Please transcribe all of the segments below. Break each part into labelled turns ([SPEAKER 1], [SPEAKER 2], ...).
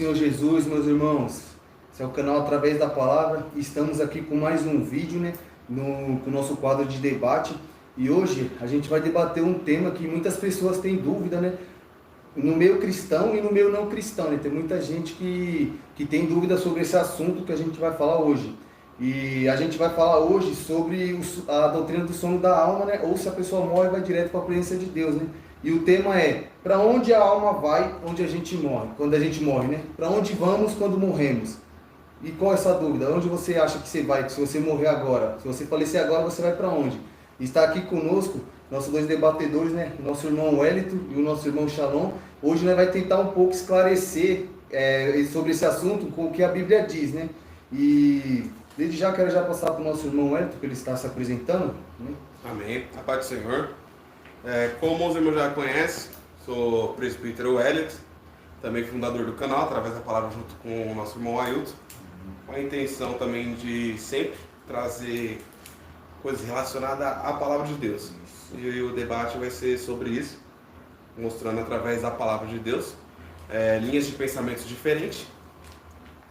[SPEAKER 1] Senhor Jesus, meus irmãos, esse é o canal Através da Palavra. Estamos aqui com mais um vídeo, com o nosso quadro de debate. E hoje a gente vai debater um tema que muitas pessoas têm dúvida, no meio cristão e no meio não cristão, Tem muita gente que tem dúvida sobre esse assunto que a gente vai falar hoje. E a gente vai falar hoje sobre a doutrina do sono da alma, Ou se a pessoa morre, vai direto para a presença de Deus, E o tema é: para onde a alma vai onde a gente morre, quando a gente morre, Para onde vamos quando morremos? E qual é essa dúvida? Onde você acha que você vai, se você morrer agora? Se você falecer agora, você vai para onde? Está aqui conosco nossos dois debatedores, Nosso irmão Wellington e o nosso irmão Shalom. Hoje nós vai tentar um pouco esclarecer sobre esse assunto com o que a Bíblia diz, E desde já quero passar para o nosso irmão Wellington, que ele está se apresentando.
[SPEAKER 2] Amém. A paz do Senhor. Como os irmãos já conhecem, sou o presbítero Wellington, também fundador do canal, através da palavra, junto com o nosso irmão Ailton, com a intenção também de sempre trazer coisas relacionadas à palavra de Deus. E o debate vai ser sobre isso, mostrando através da palavra de Deus linhas de pensamentos diferentes.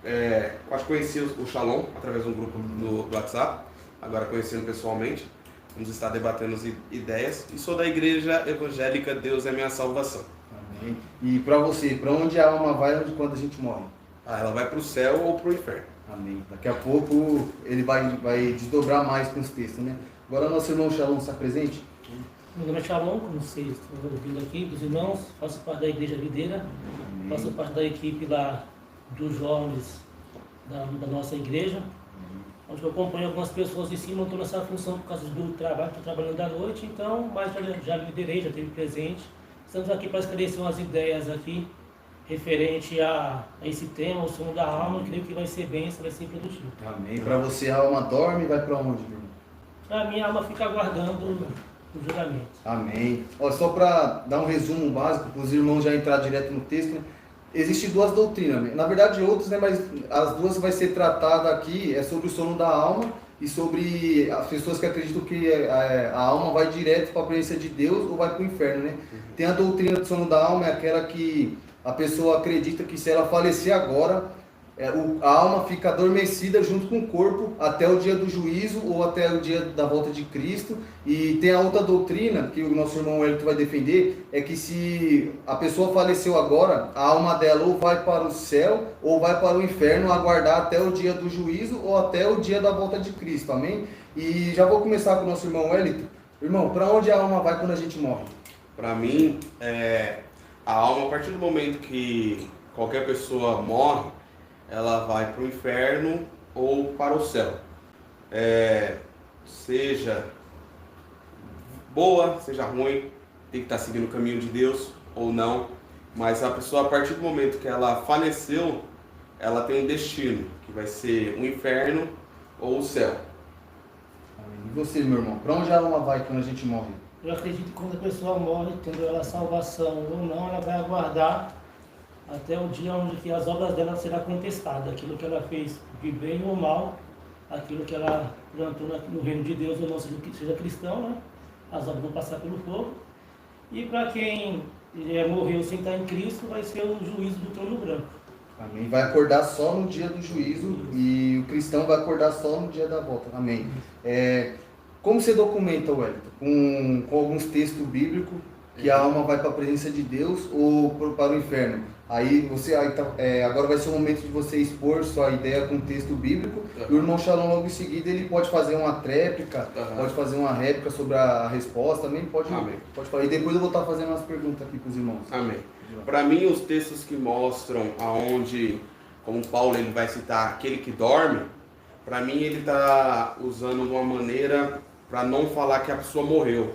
[SPEAKER 2] Eu acho que conheci o Shalom através de um grupo do WhatsApp, agora conhecendo pessoalmente. Vamos estar debatendo ideias. E sou da Igreja Evangélica Deus é Minha Salvação.
[SPEAKER 1] Amém. E para você, para onde a alma vai quando a gente morre?
[SPEAKER 2] Ela vai para o céu ou para o inferno.
[SPEAKER 1] Amém. Daqui a pouco ele vai desdobrar mais com os textos, Agora nosso irmão Shalom está presente?
[SPEAKER 3] Meu nome é Shalom, como vocês estão ouvindo aqui, dos irmãos, faço parte da Igreja Videira, faço parte da equipe lá dos jovens da nossa igreja, onde eu acompanho algumas pessoas em cima. Eu estou nessa função por causa do trabalho, estou trabalhando à noite, então, mas já liderei, já teve presente. Estamos aqui para esclarecer umas ideias aqui, referente a esse tema, o sono da alma. Creio que vai ser bênção, vai ser produtivo.
[SPEAKER 1] Amém. Para você a alma dorme e vai para onde, meu irmão?
[SPEAKER 3] Para mim a alma fica aguardando o julgamento.
[SPEAKER 1] Amém. Só para dar um resumo básico, para os irmãos já entrar direto no texto, Existem duas doutrinas, na verdade outras, mas as duas vai ser tratada aqui, sobre o sono da alma e sobre as pessoas que acreditam que a alma vai direto para a presença de Deus ou vai para o inferno, Tem a doutrina do sono da alma, é aquela que a pessoa acredita que se ela falecer agora, a alma fica adormecida junto com o corpo até o dia do juízo ou até o dia da volta de Cristo. E tem a outra doutrina que o nosso irmão Wellington vai defender, é que se a pessoa faleceu agora, a alma dela ou vai para o céu ou vai para o inferno, aguardar até o dia do juízo ou até o dia da volta de Cristo, amém? E já vou começar com o nosso irmão Wellington. Irmão, para onde a alma vai quando a gente morre?
[SPEAKER 2] Para mim, a alma, a partir do momento que qualquer pessoa morre, ela vai para o inferno ou para o céu. Seja boa, seja ruim, tem que estar seguindo o caminho de Deus ou não. Mas a pessoa, a partir do momento que ela faleceu, ela tem um destino, que vai ser o inferno ou o céu.
[SPEAKER 1] E você, meu irmão, para onde a alma vai quando a gente morre?
[SPEAKER 3] Eu acredito que quando a pessoa morre, tendo ela salvação ou não, ela vai aguardar até o dia onde que as obras dela serão contestadas. Aquilo que ela fez de bem ou mal, aquilo que ela plantou no reino de Deus ou não, seja cristão, As obras vão passar pelo fogo. E para quem morreu sem estar em Cristo, vai ser o juízo do trono branco.
[SPEAKER 1] Amém. Vai acordar só no dia do juízo e o cristão vai acordar só no dia da volta. Amém. Como você documenta, Wellington? Com alguns textos bíblicos que a alma vai para a presença de Deus ou para o inferno? Agora vai ser o momento de você expor sua ideia com o texto bíblico. E o irmão Shalom, logo em seguida, ele pode fazer uma tréplica, pode fazer uma réplica sobre a resposta, também pode falar. E depois eu vou estar fazendo umas perguntas aqui para os irmãos.
[SPEAKER 2] Amém. Para mim, os textos que mostram aonde, como Paulo ele vai citar aquele que dorme, para mim ele está usando de uma maneira para não falar que a pessoa morreu,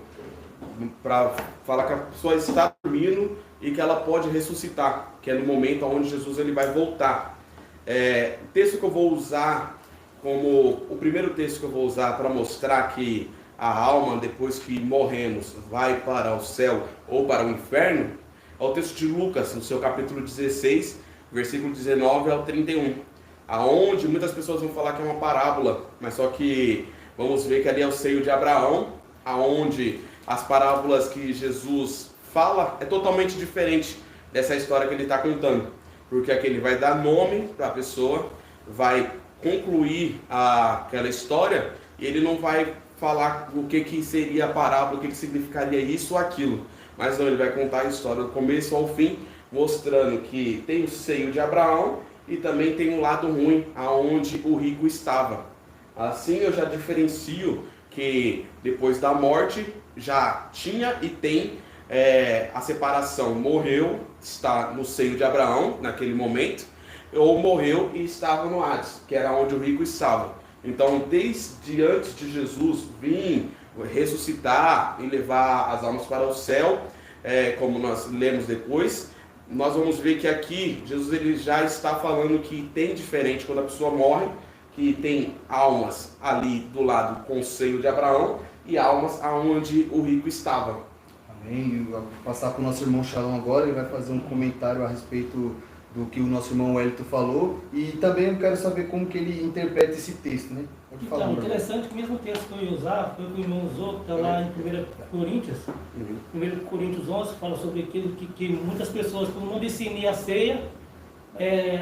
[SPEAKER 2] para falar que a pessoa está dormindo e que ela pode ressuscitar, que é no momento onde Jesus ele vai voltar. O texto que eu vou usar o primeiro texto que eu vou usar para mostrar que a alma, depois que morremos, vai para o céu ou para o inferno, é o texto de Lucas, no seu capítulo 16, versículo 19 ao 31, aonde muitas pessoas vão falar que é uma parábola, mas só que vamos ver que ali é o seio de Abraão, aonde as parábolas que Jesus fala é totalmente diferente dessa história que ele está contando. porque aqui ele vai dar nome para a pessoa, vai concluir aquela história, e ele não vai falar o que seria a parábola, o que significaria isso ou aquilo, mas não, ele vai contar a história do começo ao fim, mostrando que tem o seio de Abraão e também tem um lado ruim, aonde o rico estava. Assim eu já diferencio que depois da morte já tinha e tem a separação. Morreu, está no seio de Abraão naquele momento, ou morreu e estava no Hades, que era onde o rico estava. Então, desde antes de Jesus vir ressuscitar e levar as almas para o céu, como nós lemos depois, nós vamos ver que aqui Jesus ele já está falando que tem diferente quando a pessoa morre, que tem almas ali do lado com o seio de Abraão e almas aonde o rico estava.
[SPEAKER 1] Amém. Eu vou passar para o nosso irmão Shalom agora, ele vai fazer um comentário a respeito do que o nosso irmão Wellington falou, e também eu quero saber como que ele interpreta esse texto, né? Pode falar.
[SPEAKER 3] Então, interessante que o mesmo texto que eu ia usar foi o que o irmão usou, que está lá em 1 Coríntios. 1 Coríntios 11 fala sobre aquilo que muitas pessoas, por não discernir a ceia,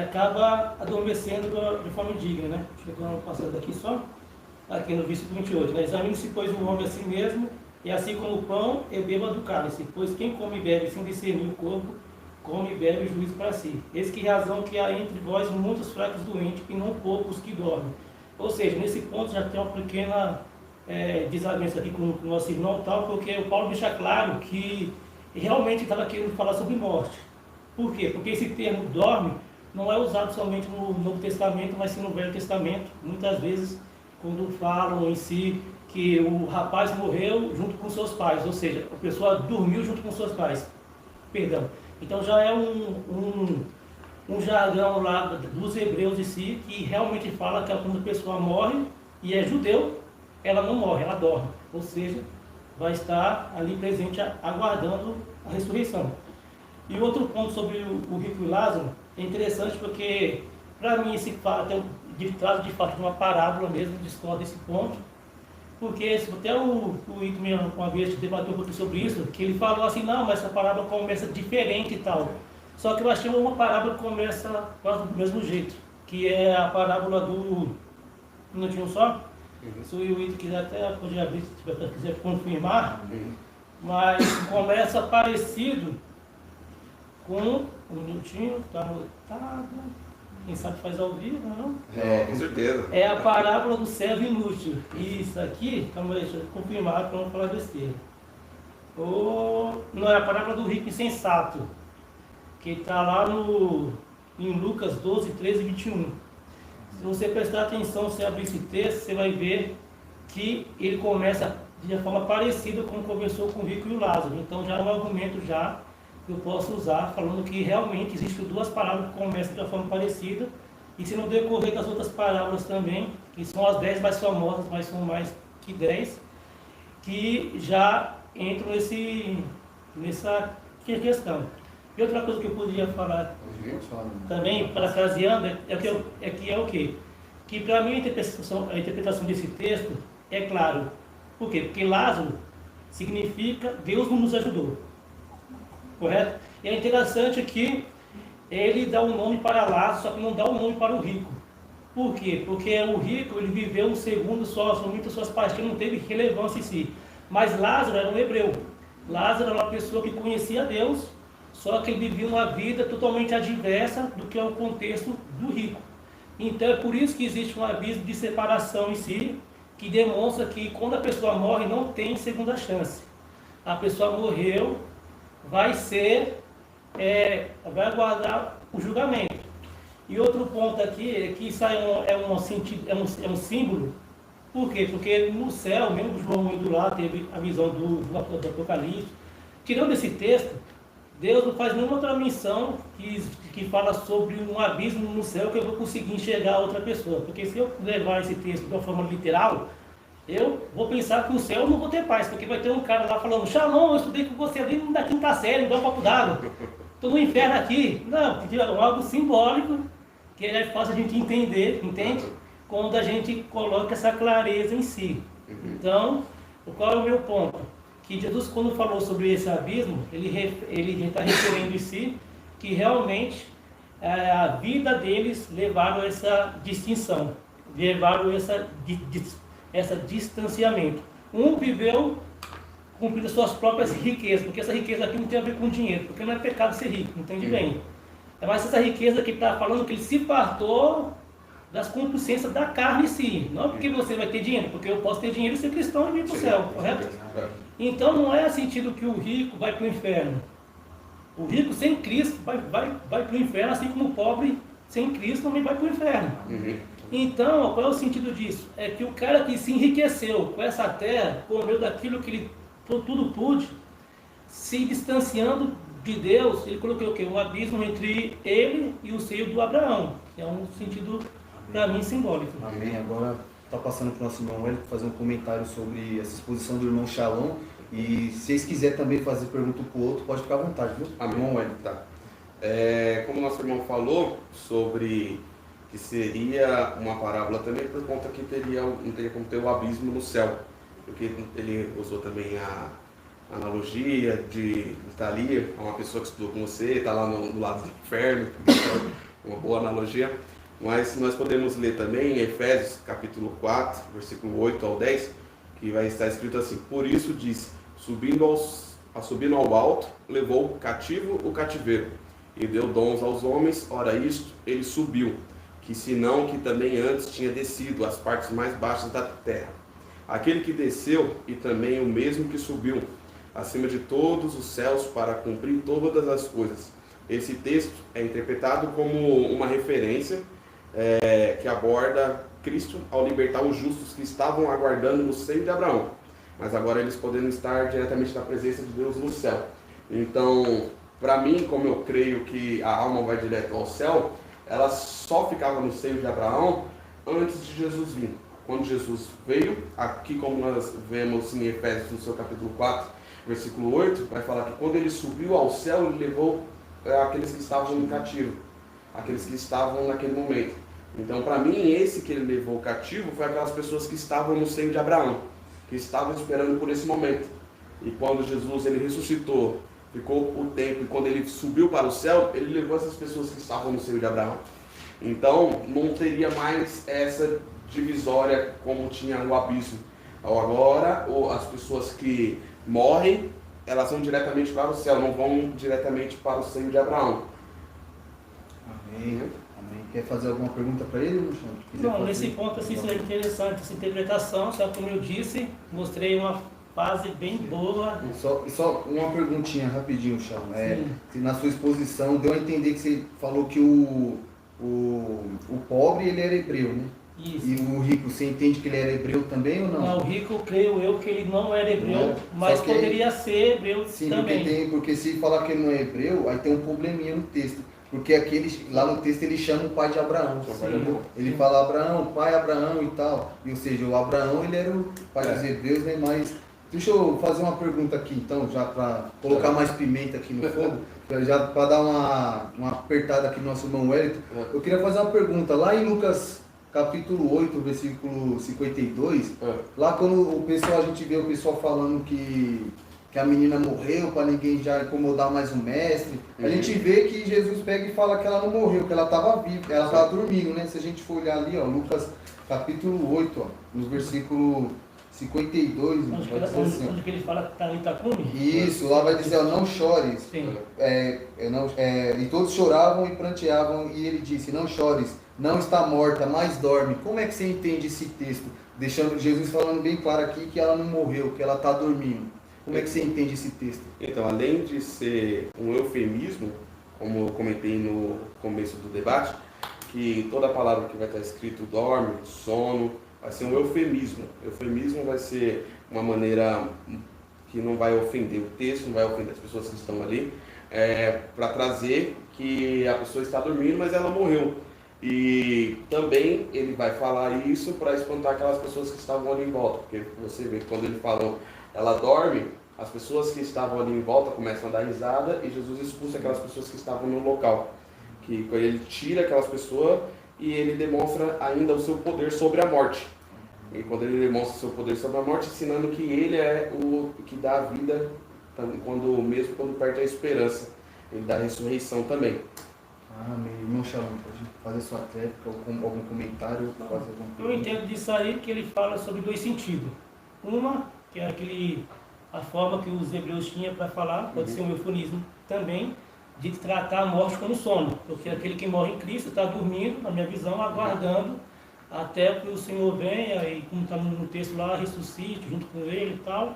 [SPEAKER 3] acaba adormecendo de forma indigna, né? Chegando passando aqui só, aqui no versículo 28, né? Examine-se, pois, o homem a si mesmo, e assim como o pão, e beba do cálice, pois quem come e bebe sem discernir o corpo, come e bebe juízo para si. Eis que razão que há entre vós muitos fracos doentes, e não poucos que dormem. Ou seja, nesse ponto já tem uma pequena desavença aqui com o nosso irmão, tal, porque o Paulo deixa claro que realmente estava querendo falar sobre morte. Por quê? Porque esse termo dorme não é usado somente no Novo Testamento, mas sim no Velho Testamento. Muitas vezes, quando falam em si que o rapaz morreu junto com seus pais, ou seja, a pessoa dormiu junto com seus pais. Perdão. Então já é um jargão lá dos hebreus em si, que realmente fala que quando a pessoa morre e é judeu, ela não morre, ela dorme. Ou seja, vai estar ali presente aguardando a ressurreição. E outro ponto sobre o rico e Lázaro é interessante porque, para mim, esse fato traz de fato uma parábola mesmo, discordo desse ponto. Porque até o Ito uma vez debateu um pouco sobre isso, que ele falou assim, não, mas essa parábola começa diferente e tal. Só que eu achei uma parábola que começa quase do mesmo jeito, que é a parábola do... Um minutinho só? Se o Ito quiser até pode abrir, se quiser confirmar, mas começa parecido com... Um minutinho, está anotado... Quem sabe faz ao vivo, não?
[SPEAKER 2] Com certeza.
[SPEAKER 3] É a parábola do servo inútil. E isso aqui, calma aí, deixa eu confirmar para não falar besteira. Não, é a parábola do rico insensato, que está lá em Lucas 12, 13 e 21. Se você prestar atenção, se abrir esse texto, você vai ver que ele começa de uma forma parecida como conversou com o rico e o Lázaro. Então já é um argumento já que eu posso usar, falando que realmente existem duas parábolas que começam de uma forma parecida, e se no decorrer das outras parábolas também, que são as 10 mais famosas, mas são mais que 10, que já entram nessa questão. E outra coisa que eu poderia falar também, parafraseando, é o quê? Que para mim a interpretação desse texto é claro. Por quê? Porque Lázaro significa Deus não nos ajudou. Correto? E é interessante que ele dá um nome para Lázaro, só que não dá um nome para o rico. Por quê? Porque o rico ele viveu um segundo só, muitas suas paixões, não teve relevância em si. Mas Lázaro era um hebreu. Lázaro era uma pessoa que conhecia Deus, só que ele vivia uma vida totalmente adversa do que é o contexto do rico. Então é por isso que existe um abismo de separação em si, que demonstra que quando a pessoa morre não tem segunda chance. A pessoa morreu, vai aguardar o julgamento. E outro ponto aqui é que isso é um símbolo. Por quê? Porque no céu, mesmo João indo lá, teve a visão do Apocalipse. Tirando esse texto, Deus não faz nenhuma outra menção que fala sobre um abismo no céu que eu vou conseguir enxergar outra pessoa. Porque se eu levar esse texto de uma forma literal, eu vou pensar que no céu eu não vou ter paz, porque vai ter um cara lá falando, Shalom, eu estudei com você ali da quinta série, me dá um copo d'água, estou no inferno aqui. Não, é algo simbólico, que é fácil a gente entender, entende? Quando a gente coloca essa clareza em si. Então, qual é o meu ponto? Que Jesus, quando falou sobre esse abismo, ele está referindo em si que realmente a vida deles levaram a essa distinção, levaram essa distanciamento. Um viveu cumprindo as suas próprias riquezas, porque essa riqueza aqui não tem a ver com dinheiro, porque não é pecado ser rico, entende bem? É mais essa riqueza que está falando que ele se fartou das concupiscências da carne em si. Não porque você vai ter dinheiro, porque eu posso ter dinheiro e ser cristão e vir para o céu, correto? Então não é sentido que o rico vai para o inferno. O rico sem Cristo vai para o inferno, assim como o pobre sem Cristo também vai para o inferno. Então, qual é o sentido disso? É que o cara que se enriqueceu com essa terra, com meio daquilo que ele tudo pôde, se distanciando de Deus, ele colocou o quê? Um abismo entre ele e o seio do Abraão. É um sentido, para mim, simbólico.
[SPEAKER 1] Amém. Agora está passando para o nosso irmão Hélio fazer um comentário sobre essa exposição do irmão Shalom. E se vocês quiserem também fazer pergunta para o outro, pode ficar à vontade, viu?
[SPEAKER 2] Amém. Irmão Hélio, tá. Como o nosso irmão falou sobre que seria uma parábola também, por conta que não teria como ter o abismo no céu. Porque ele usou também a analogia de estar ali, uma pessoa que estudou com você, está lá do lado do inferno, uma boa analogia. Mas nós podemos ler também em Efésios capítulo 4, versículo 8 ao 10, que vai estar escrito assim: por isso diz, subindo ao alto, levou cativo o cativeiro, e deu dons aos homens, ora isto, ele subiu, que senão que também antes tinha descido às partes mais baixas da terra. Aquele que desceu, e também o mesmo que subiu, acima de todos os céus, para cumprir todas as coisas. Esse texto é interpretado como uma referência que aborda Cristo ao libertar os justos que estavam aguardando no seio de Abraão, mas agora eles podendo estar diretamente na presença de Deus no céu. Então, para mim, como eu creio que a alma vai direto ao céu, ela só ficava no seio de Abraão antes de Jesus vir. Quando Jesus veio, aqui como nós vemos em Efésios, no seu capítulo 4, versículo 8, vai falar que quando ele subiu ao céu, ele levou aqueles que estavam no cativo, aqueles que estavam naquele momento. Então, para mim, esse que ele levou cativo foi aquelas pessoas que estavam no seio de Abraão, que estavam esperando por esse momento. E quando Jesus ele ressuscitou, ficou o tempo, e quando ele subiu para o céu, ele levou essas pessoas que estavam no seio de Abraão. Então, não teria mais essa divisória como tinha no abismo. Agora, as pessoas que morrem, elas vão diretamente para o céu, não vão diretamente para o seio de Abraão.
[SPEAKER 1] Amém. Amém. Quer fazer alguma pergunta para ele, Luciano?
[SPEAKER 3] Não, nesse ponto assim, seria interessante essa interpretação, só como eu disse, mostrei uma fase bem boa.
[SPEAKER 1] Só uma perguntinha rapidinho, Chão. Na sua exposição, deu a entender que você falou que o pobre ele era hebreu, né?
[SPEAKER 3] Isso.
[SPEAKER 1] E o rico, você entende que ele era hebreu também ou não?
[SPEAKER 3] Não, o rico, creio eu, que ele não era hebreu, mas poderia ser hebreu também.
[SPEAKER 1] Sim, porque se falar que ele não é hebreu, aí tem um probleminha no texto. Porque lá no texto ele chama o pai de Abraão. Ele fala Abraão, pai Abraão e tal. E, ou seja, o Abraão ele era o pai dos hebreus, né? Mas deixa eu fazer uma pergunta aqui então, já para colocar mais pimenta aqui no fogo, já para dar uma apertada aqui no nosso irmão Wellington. Eu queria fazer uma pergunta. Lá em Lucas capítulo 8, versículo 52, lá quando a gente vê o pessoal falando que a menina morreu para ninguém já incomodar mais o mestre, a gente vê que Jesus pega e fala que ela não morreu, que ela estava viva, ela estava dormindo, né? Se a gente for olhar ali, ó, Lucas capítulo 8, ó, no versículo 52, vai dizer assim,
[SPEAKER 3] onde que ele fala Talita Cumi?
[SPEAKER 1] Isso, lá vai dizer, ó, não chores. Sim. E todos choravam e pranteavam, e ele disse, não chores, não está morta, mas dorme. Como é que você entende esse texto? Deixando Jesus falando bem claro aqui que ela não morreu, que ela está dormindo. Como é que você entende esse texto?
[SPEAKER 2] Então, além de ser um eufemismo, como eu comentei no começo do debate, que toda palavra que vai estar escrito dorme, sono, vai ser um eufemismo. Eufemismo vai ser uma maneira que não vai ofender o texto, não vai ofender as pessoas que estão ali, para trazer que a pessoa está dormindo, mas ela morreu. E também ele vai falar isso para espantar aquelas pessoas que estavam ali em volta, porque você vê que quando ele falou ela dorme, as pessoas que estavam ali em volta começam a dar risada e Jesus expulsa aquelas pessoas que estavam no local. Que ele tira aquelas pessoas e ele demonstra ainda o seu poder sobre a morte. E quando ele demonstra o seu poder sobre a morte, ensinando que ele é o que dá a vida, mesmo quando perde a esperança. Ele dá a ressurreição também.
[SPEAKER 1] Amém. Irmão Shalom, pode fazer sua réplica ou algum comentário? Fazer algum...
[SPEAKER 3] Eu entendo disso aí que ele fala sobre dois sentidos. Uma, que é a forma que os hebreus tinham para falar, pode ser um eufemismo também, de tratar a morte como sono. Porque aquele que morre em Cristo está dormindo, na minha visão, aguardando até que o Senhor venha e, como está no texto lá, ressuscite junto com ele e tal.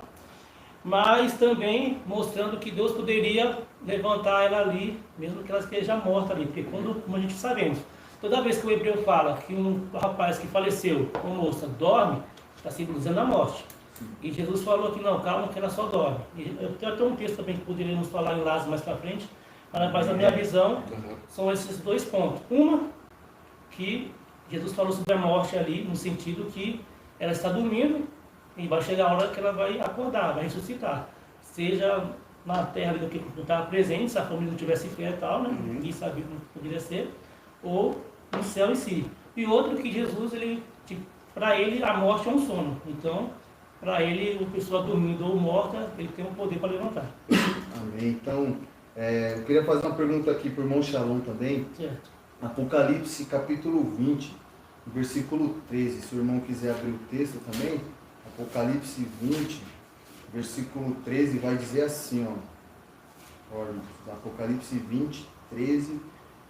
[SPEAKER 3] Mas também mostrando que Deus poderia levantar ela ali, mesmo que ela esteja morta ali. Porque como a gente sabemos, toda vez que o hebreu fala que um rapaz que faleceu, uma moça, dorme, está simbolizando a morte. E Jesus falou que não, calma, que ela só dorme. E eu tenho até um texto também que poderíamos falar em Lázaro mais para frente, mas na minha visão são esses dois pontos. Uma, que Jesus falou sobre a morte ali, no sentido que ela está dormindo e vai chegar a hora que ela vai acordar, vai ressuscitar. Seja na terra do que não estava presente, se a família não tivesse fé e tal, né? Ninguém sabia como poderia ser, ou no céu em si. E outro que Jesus, para ele, a morte é um sono. Então, para ele, a pessoa dormindo ou morta, ele tem um poder para levantar.
[SPEAKER 1] Amém. Então, eu queria fazer uma pergunta aqui para o irmão Shalom também.
[SPEAKER 3] Certo.
[SPEAKER 1] Apocalipse capítulo 20, versículo 13. Se o irmão quiser abrir o texto também, Apocalipse 20, versículo 13, vai dizer assim, ó. Apocalipse 20, 13.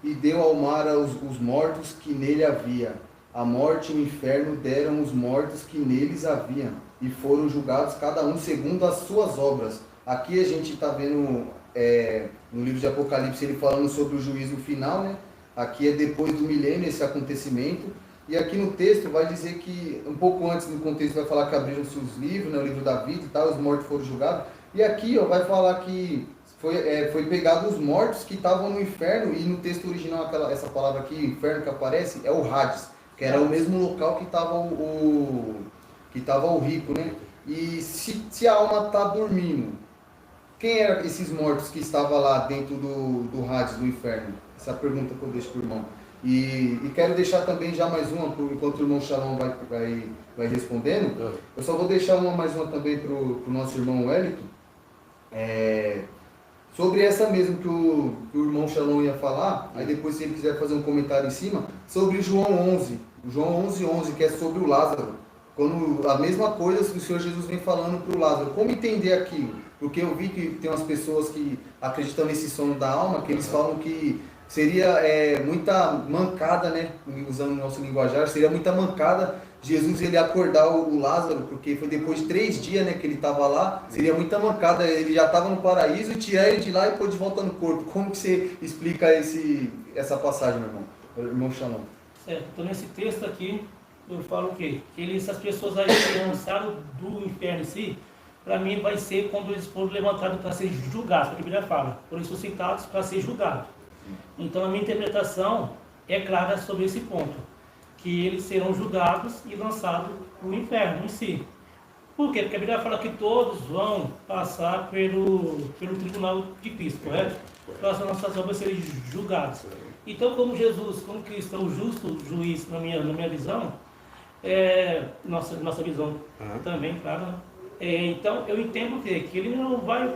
[SPEAKER 1] E deu ao mar os mortos que nele havia. A morte e o inferno deram os mortos que neles haviam. E foram julgados cada um segundo as suas obras. Aqui a gente está vendo no livro de Apocalipse ele falando sobre o juízo final, né? Aqui é depois do milênio esse acontecimento. E aqui no texto vai dizer que, um pouco antes no contexto vai falar que abriram-se os livros, né, o livro da vida e tal, os mortos foram julgados. E aqui vai falar que foi pegado os mortos que estavam no inferno, e no texto original essa palavra aqui, inferno que aparece, é o Hades, que era o mesmo local que estava o rico, né? E se a alma está dormindo, quem eram esses mortos que estavam lá dentro do Hades, do inferno? Essa pergunta que eu deixo para o irmão. E quero deixar também já mais uma, enquanto o irmão Shalom vai respondendo. Eu só vou deixar mais uma também para o nosso irmão Wellington. Sobre essa mesmo que o irmão Shalom ia falar, aí depois se ele quiser fazer um comentário em cima, sobre João 11. João 11:11, que é sobre o Lázaro. Quando a mesma coisa o Senhor Jesus vem falando para o Lázaro. Como entender aquilo? Porque eu vi que tem umas pessoas que acreditam nesse sono da alma, que eles falam que seria muita mancada, né? Usando o nosso linguajar, seria muita mancada Jesus ele acordar o Lázaro, porque foi depois de 3 dias, né, que ele estava lá. Seria muita mancada, ele já estava no paraíso e tirar ele de lá e pôr de volta no corpo. Como que você explica essa passagem, meu irmão? Irmão Shalom.
[SPEAKER 3] Certo, então nesse texto aqui eu falo o quê? Que essas pessoas aí que lançaram do inferno em si, para mim vai ser quando eles foram levantados para ser julgados, porque a Bíblia fala, foram ressuscitados para ser julgados. Então a minha interpretação é clara sobre esse ponto, que eles serão julgados e lançados no inferno em si. Por quê? Porque a Bíblia fala que todos vão passar pelo tribunal de Cristo, correto? Para as nossas obras serem julgadas. Então, como Jesus, como Cristo é o justo juiz na minha visão, nossa visão também, claro, né? Então, eu entendo que ele não vai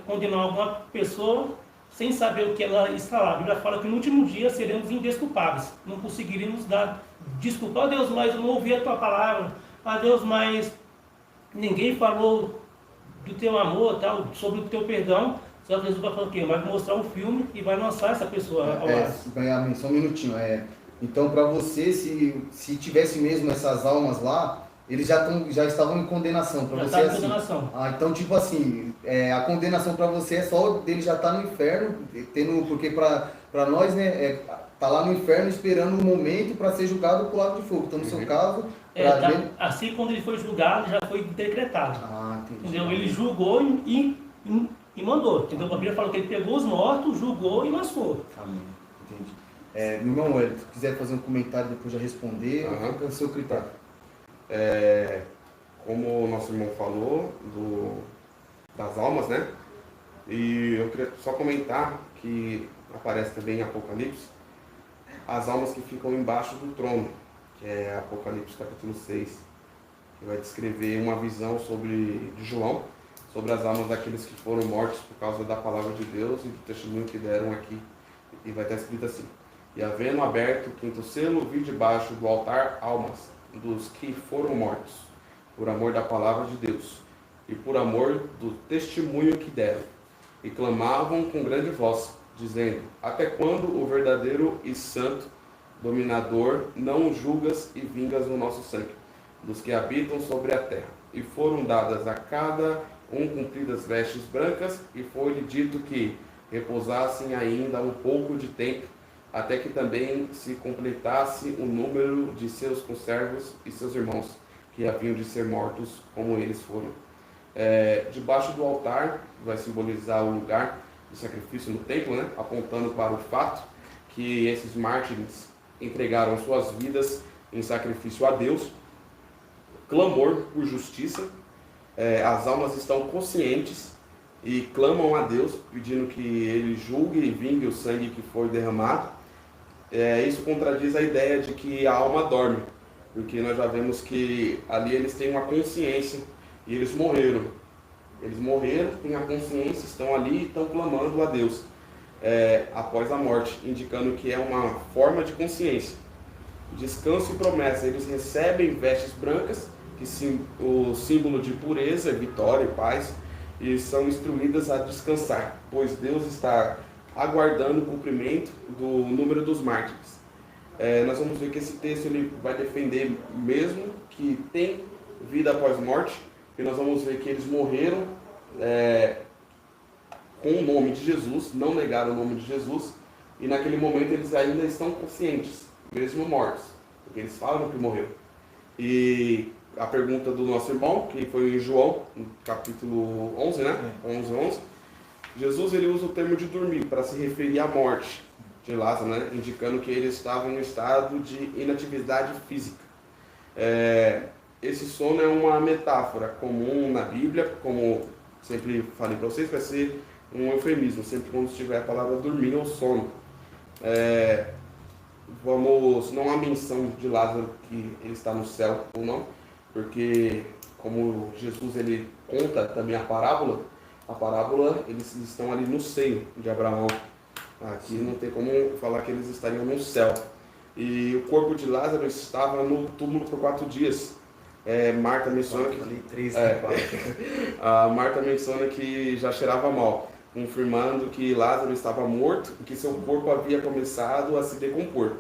[SPEAKER 3] condenar alguma pessoa sem saber o que ela está lá. A Bíblia fala que no último dia seremos indesculpáveis. Não conseguiríamos dar desculpa. Ó Deus, mas eu não ouvi a tua palavra. Ó Deus, mas ninguém falou do teu amor, tal, sobre o teu perdão. Só que Jesus vai falar o quê? Vai mostrar um filme e vai lançar essa pessoa ao ar.
[SPEAKER 1] Só um minutinho. Então, para você, se tivesse mesmo essas almas lá, eles já estavam em condenação. Para você, assim.
[SPEAKER 3] Condenação.
[SPEAKER 1] Então, tipo assim, a condenação para você é só dele já estar no inferno, porque para nós, né, tá lá no inferno esperando um momento para ser julgado pro lado de fogo. Então, no seu caso...
[SPEAKER 3] Assim, quando ele foi julgado, já foi decretado.
[SPEAKER 1] Entendi.
[SPEAKER 3] Entendeu? Ele julgou e mandou. Entendeu? A Bíblia falou que ele pegou os mortos, julgou e lançou.
[SPEAKER 1] Amém. Entendi. Meu irmão Wellington, se quiser fazer um comentário depois já responder, fica o seu critério.
[SPEAKER 2] Como o nosso irmão falou, das almas, né? E eu queria só comentar que aparece também em Apocalipse as almas que ficam embaixo do trono, que é Apocalipse capítulo 6, que vai descrever uma visão de João, sobre as almas daqueles que foram mortos por causa da palavra de Deus e do testemunho que deram aqui. E vai estar escrito assim: e havendo aberto o quinto selo, vi debaixo do altar almas dos que foram mortos, por amor da palavra de Deus, e por amor do testemunho que deram. E clamavam com grande voz, dizendo: até quando o verdadeiro e santo dominador não julgas e vingas o nosso sangue, dos que habitam sobre a terra? E foram dadas a cada um compridas vestes brancas, e foi-lhe dito que repousassem ainda um pouco de tempo, até que também se completasse o número de seus conservos e seus irmãos, que haviam de ser mortos como eles foram. Debaixo do altar vai simbolizar o lugar de sacrifício no templo, né? Apontando para o fato que esses mártires entregaram suas vidas em sacrifício a Deus. Clamor por justiça. As almas estão conscientes e clamam a Deus, pedindo que Ele julgue e vingue o sangue que foi derramado. Isso contradiz a ideia de que a alma dorme, porque nós já vemos que ali eles têm uma consciência e eles morreram. Eles morreram, têm a consciência, estão ali e estão clamando a Deus após a morte, indicando que é uma forma de consciência. Descanso e promessa. Eles recebem vestes brancas, que o símbolo de pureza, vitória e paz, e são instruídas a descansar, pois Deus está aguardando o cumprimento do número dos mártires. Nós vamos ver que esse texto ele vai defender mesmo que tem vida após morte, e nós vamos ver que eles morreram com o nome de Jesus, não negaram o nome de Jesus, e naquele momento eles ainda estão conscientes, mesmo mortos, porque eles falam que morreu. E a pergunta do nosso irmão, que foi em João, no capítulo 11, né? 11. Jesus ele usa o termo de dormir para se referir à morte de Lázaro, né? Indicando que ele estava em um estado de inatividade física. Esse sono é uma metáfora comum na Bíblia, como sempre falei para vocês, vai ser um eufemismo, sempre quando estiver a palavra dormir ou sono. Não há menção de Lázaro que ele está no céu ou não, porque como Jesus ele conta também a parábola, eles estão ali no seio de Abraão. Aqui não tem como falar que eles estariam no céu. E o corpo de Lázaro estava no túmulo por 4 dias. Marta menciona que Marta menciona que já cheirava mal, confirmando que Lázaro estava morto e que seu corpo havia começado a se decompor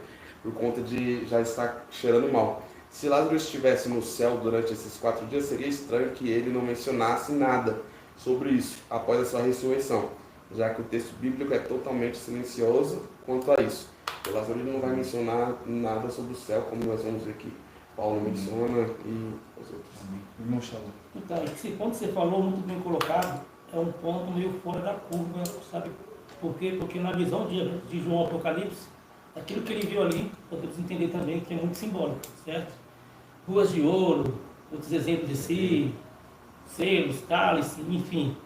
[SPEAKER 2] por conta de já estar cheirando mal. Se Lázaro estivesse no céu durante esses 4 dias, seria estranho que ele não mencionasse nada sobre isso após a sua ressurreição, já que o texto bíblico é totalmente silencioso quanto a isso. O Lázaro não vai mencionar nada sobre o céu, como nós vamos ver que Paulo menciona e os outros.
[SPEAKER 3] Então, esse ponto que você falou, muito bem colocado, é um ponto meio fora da curva, sabe por quê? Porque na visão de João Apocalipse, aquilo que ele viu ali, podemos entender também que é muito simbólico, certo? Ruas de ouro, outros exemplos de si, selos, cálice, enfim.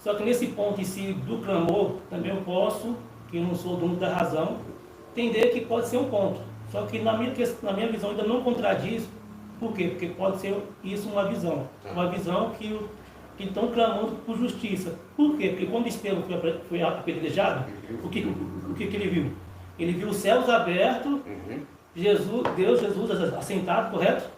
[SPEAKER 3] Só que nesse ponto em si do clamor, também eu posso, que eu não sou dono da razão, entender que pode ser um ponto. Só que na minha visão ainda não contradiz. Por quê? Porque pode ser isso uma visão. Uma visão que estão clamando por justiça. Por quê? Porque quando Estevão foi apedrejado, o que ele viu? Ele viu os céus abertos, Deus Jesus assentado, correto?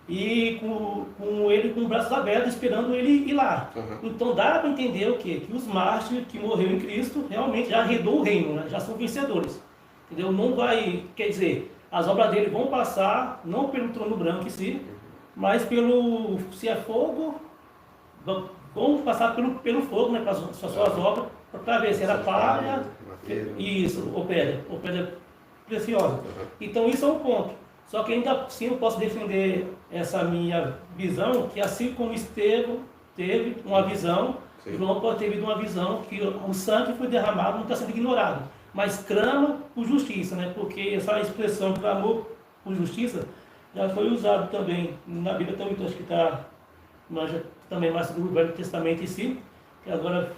[SPEAKER 3] E com ele com os braços abertos, esperando ele ir lá. Então dá para entender o quê? Que os mártires que morreram em Cristo realmente já herdou o reino, né? Já são vencedores. Entendeu? Não vai, quer dizer, as obras dele vão passar, não pelo trono branco em si, mas pelo, se é fogo, vão passar pelo fogo, né? Para as suas obras, para ver se era palha, isso, ou pedra preciosa. Então isso é um ponto. Só que ainda assim eu posso defender essa minha visão, que assim como Estevão teve uma visão, João pode ter tido uma visão que o sangue foi derramado, não está sendo ignorado, mas clama por justiça, né? Porque essa expressão clamor por justiça já foi usado também na Bíblia, também acho que está também mais do Velho Testamento em si, que agora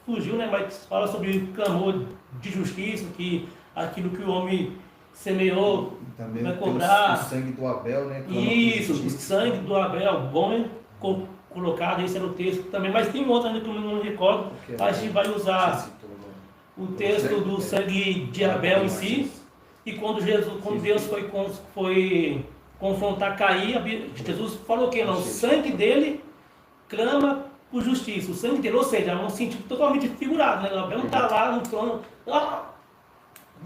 [SPEAKER 3] fugiu, né? Mas fala sobre clamor de justiça, que aquilo que o homem semeou
[SPEAKER 1] também
[SPEAKER 3] vai cobrar.
[SPEAKER 1] O sangue do Abel, né?
[SPEAKER 3] Isso, o sangue do Abel, bom colocado, esse era o texto também, mas tem um outro ainda que eu não me recordo, a gente vai usar o texto do sangue de Abel em si, e quando Deus foi confrontar Caim, Jesus falou que não, o sangue dele clama por justiça, o sangue dele, ou seja, é um sentido totalmente figurado, né? Abel não está lá no trono,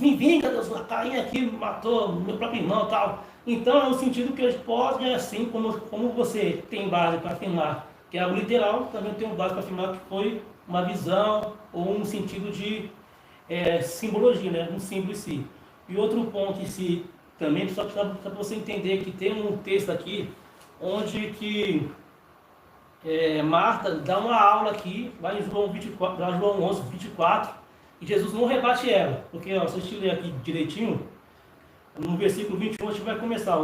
[SPEAKER 3] me vinga, Deus, Caim aqui matou meu próprio irmão e tal. Então é um sentido que a gente pode, assim como você tem base para afirmar que é algo literal, também tem base para afirmar que foi uma visão ou um sentido de simbologia, né? Um símbolo em si. E outro ponto em si, também, só para você entender que tem um texto aqui, onde que Marta dá uma aula aqui, vai em João 11, 24, e Jesus não rebate ela, porque se a gente ler aqui direitinho, no versículo 21 a gente vai começar,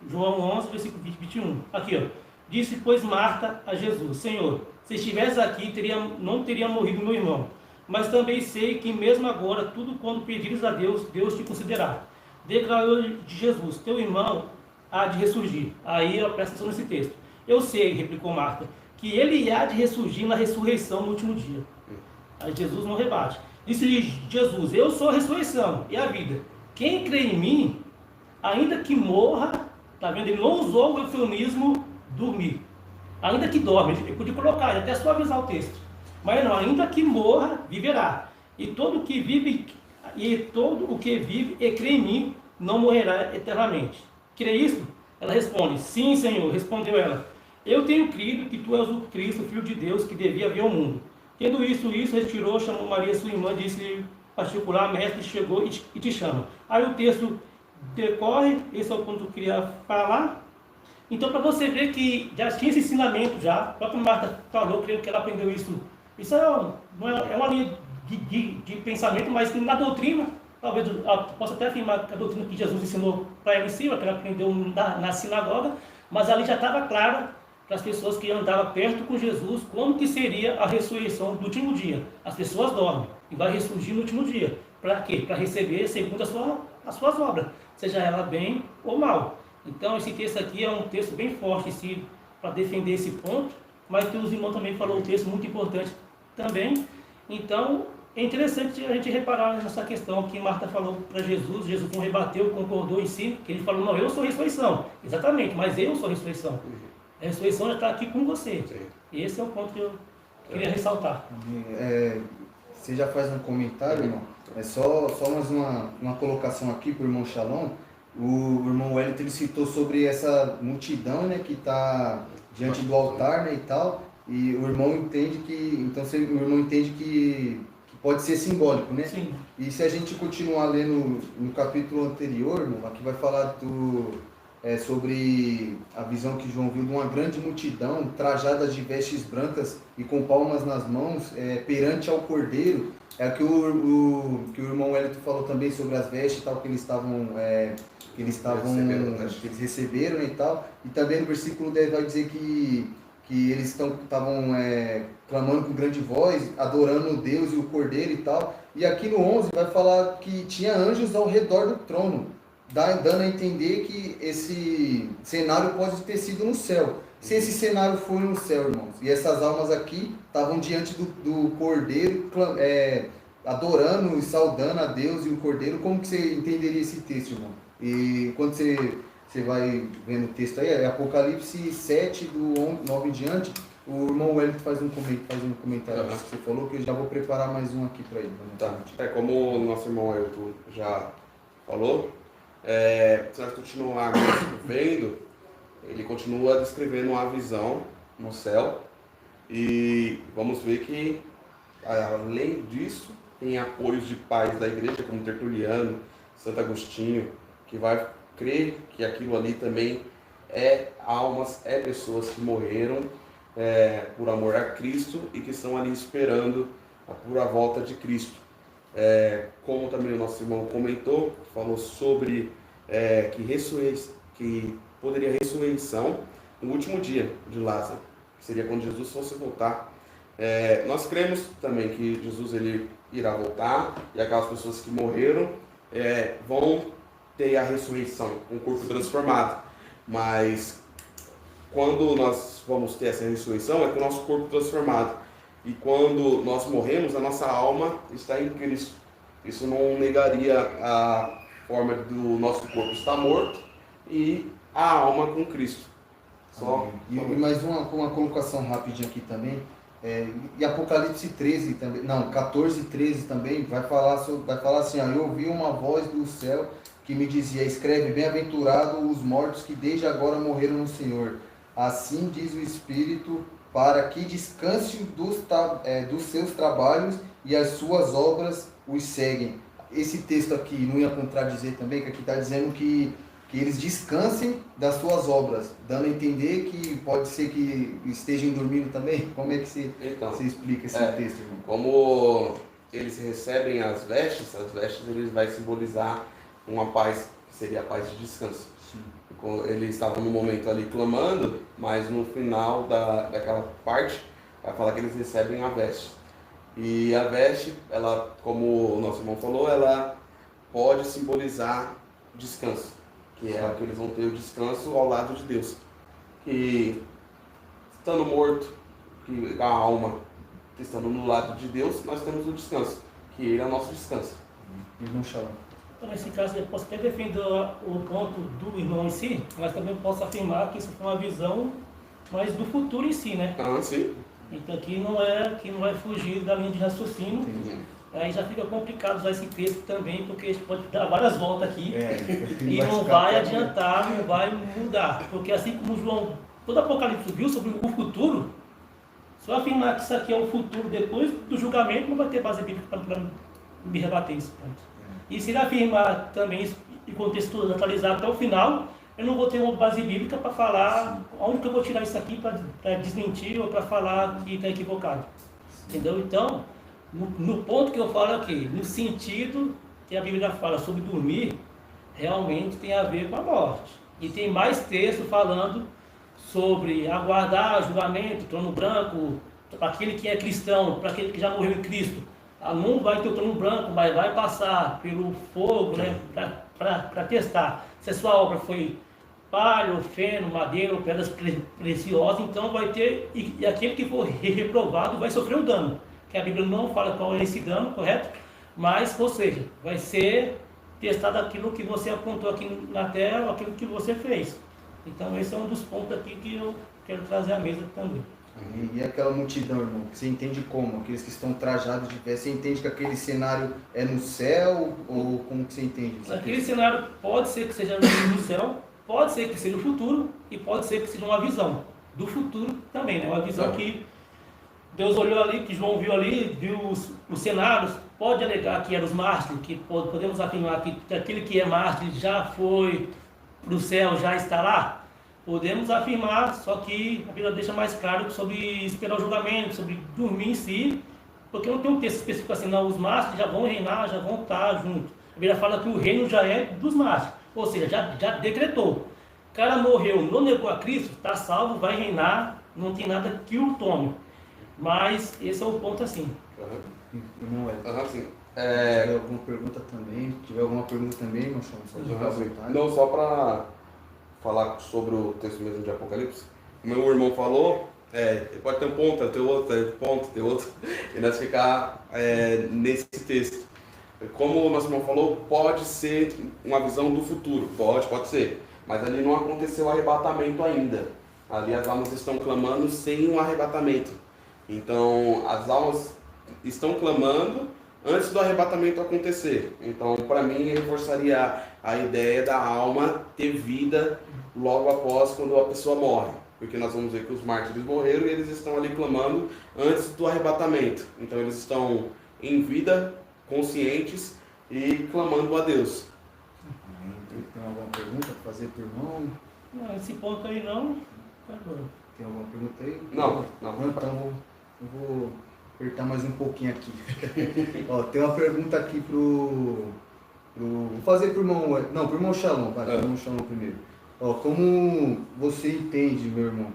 [SPEAKER 3] João 11, versículo 21, aqui ó, disse pois Marta a Jesus, Senhor, se estivesse aqui não teria morrido meu irmão, mas também sei que mesmo agora, tudo quando pedires a Deus, Deus te concederá. Declarou de Jesus, teu irmão há de ressurgir. Aí eu presto atenção nesse texto. Eu sei, replicou Marta, que ele há de ressurgir na ressurreição no último dia. Aí Jesus não rebate. Disse-lhe Jesus, eu sou a ressurreição e a vida. Quem crê em mim, ainda que morra, tá vendo? Ele não usou o eufemismo dormir. Ainda que dorme, ele podia colocar, até suavizar o texto. Mas não, ainda que morra, viverá. E todo o que vive e crê em mim, não morrerá eternamente. Crê isso? Ela responde, sim, Senhor, respondeu ela. Eu tenho crido que tu és o Cristo, o Filho de Deus, que devia vir ao mundo. Tendo isso, retirou, chamou Maria, sua irmã, disse particular, mestre, chegou e te chama. Aí o texto decorre, esse é o ponto que eu queria falar. Então, para você ver que já tinha esse ensinamento já, a própria Marta falou, creio que ela aprendeu isso. Isso é uma linha de pensamento, mas na doutrina, talvez eu possa até afirmar que a doutrina que Jesus ensinou para ela em cima, que ela aprendeu na sinagoga, mas ali já estava claro para as pessoas que andavam perto com Jesus, como que seria a ressurreição do último dia. As pessoas dormem e vai ressurgir no último dia. Para quê? Para receber segundo as suas obras, seja ela bem ou mal. Então esse texto aqui é um texto bem forte para defender esse ponto, mas que os irmãos também falaram um texto muito importante também. Então é interessante a gente reparar nessa questão que Marta falou para Jesus, Jesus não rebateu, concordou em si, que ele falou, não, eu sou a ressurreição. Exatamente, mas eu sou a ressurreição. A ressurreição já está aqui com você. Esse é o ponto que eu queria ressaltar.
[SPEAKER 1] Você já faz um comentário, irmão? É só mais uma colocação aqui para o irmão Shalom. O irmão Wellington ele citou sobre essa multidão, né, que está diante do altar, né, e tal. E o irmão entende que pode ser simbólico, né?
[SPEAKER 3] Sim.
[SPEAKER 1] E se a gente continuar lendo no capítulo anterior, irmão, aqui vai falar sobre a visão que João viu de uma grande multidão trajadas de vestes brancas e com palmas nas mãos perante ao Cordeiro. É que o irmão Wellington falou também sobre as vestes e tal que eles receberam e tal. E também no versículo 10 vai dizer que eles estavam clamando com grande voz, adorando Deus e o Cordeiro e tal. E aqui no 11 vai falar que tinha anjos ao redor do trono, dando a entender que esse cenário pode ter sido no céu. Se esse cenário foi no céu, irmãos, e essas almas aqui estavam diante do Cordeiro, adorando e saudando a Deus e o Cordeiro, como que você entenderia esse texto, irmão? E quando você vai vendo o texto aí, é Apocalipse 7, do 9 em diante, o irmão Wellington faz um comentário que você falou, que eu já vou preparar mais um aqui para ele.
[SPEAKER 2] Tá. Como o nosso irmão Wellington já falou, se nós continuarmos vendo, ele continua descrevendo uma visão no céu, e vamos ver que, além disso, tem apoios de pais da igreja, como Tertuliano, Santo Agostinho, que vai crer que aquilo ali também é almas, pessoas que morreram por amor a Cristo e que estão ali esperando por a volta de Cristo. Como também o nosso irmão comentou, falou sobre que poderia ressurreição no último dia de Lázaro, que seria quando Jesus fosse voltar. Nós cremos também que Jesus ele irá voltar e aquelas pessoas que morreram vão ter a ressurreição, um corpo transformado. Mas quando nós vamos ter essa ressurreição é com o nosso corpo transformado. E quando nós morremos, a nossa alma está em Cristo. Isso não negaria a forma do nosso corpo estar morto e a alma com Cristo.
[SPEAKER 1] E mais uma colocação rapidinho aqui também. E Apocalipse 13 também, não, 14, 13 também vai falar assim, ó, eu ouvi uma voz do céu que me dizia, escreve, bem-aventurado os mortos que desde agora morreram no Senhor. Assim diz o Espírito, para que descanse dos seus trabalhos e as suas obras os seguem. Esse texto aqui não ia contradizer também, que aqui está dizendo que eles descansem das suas obras, dando a entender que pode ser que estejam dormindo também? Como é que você explica esse texto, irmão?
[SPEAKER 2] Como eles recebem as vestes eles vai simbolizar uma paz, que seria a paz de descanso.
[SPEAKER 1] Sim.
[SPEAKER 2] Eles estavam no momento ali clamando, mas no final daquela parte, vai falar que eles recebem a veste. E a veste, ela, como o nosso irmão falou, ela pode simbolizar descanso, que é que eles vão ter o descanso ao lado de Deus. Que estando morto, que a alma estando no lado de Deus, nós temos o descanso, que ele é o nosso descanso.
[SPEAKER 1] Irmão Shalom.
[SPEAKER 3] Então, nesse caso, eu posso até defender o ponto do irmão em si, mas também posso afirmar que isso foi uma visão mais do futuro em si, né?
[SPEAKER 2] Ah, sim.
[SPEAKER 3] Então aqui não vai fugir da linha de raciocínio.
[SPEAKER 1] Entendi.
[SPEAKER 3] Aí já fica complicado usar esse texto também, porque a gente pode dar várias voltas aqui e não
[SPEAKER 1] ficar
[SPEAKER 3] vai adiantar, não vai mudar. Porque assim como João, todo Apocalipse viu sobre o futuro, se eu afirmar que isso aqui é o futuro depois do julgamento, não vai ter base bíblica para me rebater isso. E se ele afirmar também isso e contextualizar até o final, eu não vou ter uma base bíblica para falar onde que eu vou tirar isso aqui para desmentir ou para falar que está equivocado. Entendeu? Então, no ponto que eu falo aqui, no sentido que a Bíblia fala sobre dormir, realmente tem a ver com a morte. E tem mais texto falando sobre aguardar julgamento, trono branco, para aquele que é cristão, para aquele que já morreu em Cristo. Não vai ter o trono branco, mas vai passar pelo fogo, né, para testar se a sua obra foi palha, feno, madeira ou pedras preciosas. Então vai ter, e aquele que for reprovado vai sofrer um dano, que a Bíblia não fala qual é esse dano, correto? Mas, ou seja, vai ser testado aquilo que você apontou aqui na tela, aquilo que você fez. Então esse é um dos pontos aqui que eu quero trazer à mesa também.
[SPEAKER 1] E aquela multidão, irmão, você entende como? Aqueles que estão trajados de pé, você entende que aquele cenário é no céu ou como que você entende?
[SPEAKER 3] Aquele cenário pode ser que seja no céu, pode ser que seja no futuro e pode ser que seja uma visão do futuro também, né? Uma visão que Deus olhou ali, que João viu ali, viu os cenários, pode alegar que eram os mártires, que podemos afirmar que aquele que é mártir já foi para o céu, já está lá. Podemos afirmar, só que a Bíblia deixa mais claro sobre esperar o julgamento, sobre dormir em si, porque não tem um texto específico assim, não, os mártires já vão reinar, já vão estar juntos. A Bíblia fala que o reino já é dos mártires, ou seja, já decretou. O cara morreu, não negou a Cristo, está salvo, vai reinar, não tem nada que o tome. Mas esse é o ponto assim.
[SPEAKER 1] Irmão,
[SPEAKER 2] Sim.
[SPEAKER 1] Se tiver alguma pergunta também, irmão, só jogar à vontade.
[SPEAKER 2] Não, só para falar sobre o texto mesmo de Apocalipse, o meu irmão falou, pode ter um ponto, ter outro, ter outro, e nós ficar nesse texto. Como o nosso irmão falou, pode ser uma visão do futuro, pode ser, mas ali não aconteceu o arrebatamento ainda. Ali as almas estão clamando sem um arrebatamento. Então as almas estão clamando antes do arrebatamento acontecer. Então, para mim, reforçaria a ideia da alma ter vida logo após quando a pessoa morre. Porque nós vamos ver que os mártires morreram e eles estão ali clamando antes do arrebatamento. Então, eles estão em vida, conscientes e clamando a Deus.
[SPEAKER 1] Tem alguma pergunta para fazer para o irmão?
[SPEAKER 3] Não, esse ponto aí não.
[SPEAKER 1] Tem alguma pergunta aí?
[SPEAKER 2] Não.
[SPEAKER 1] Então, eu vou apertar mais um pouquinho aqui. Ó, tem uma pergunta aqui vou fazer pro irmão. Não, pro irmão Shalom, vai, pro irmão Shalom primeiro. Ó, como você entende, meu irmão,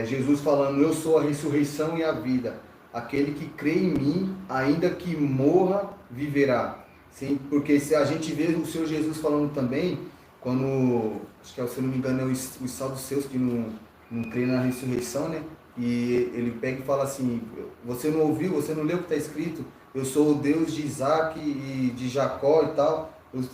[SPEAKER 1] Jesus falando, eu sou a ressurreição e a vida. Aquele que crê em mim, ainda que morra, viverá. Sim, porque se a gente vê o Senhor Jesus falando também, quando, acho que se eu não me engano, é os saduceus que não creem na ressurreição, né? e ele pega e fala assim, você não ouviu, você não leu o que está escrito? Eu sou o Deus de Isaac e de Jacó e tal.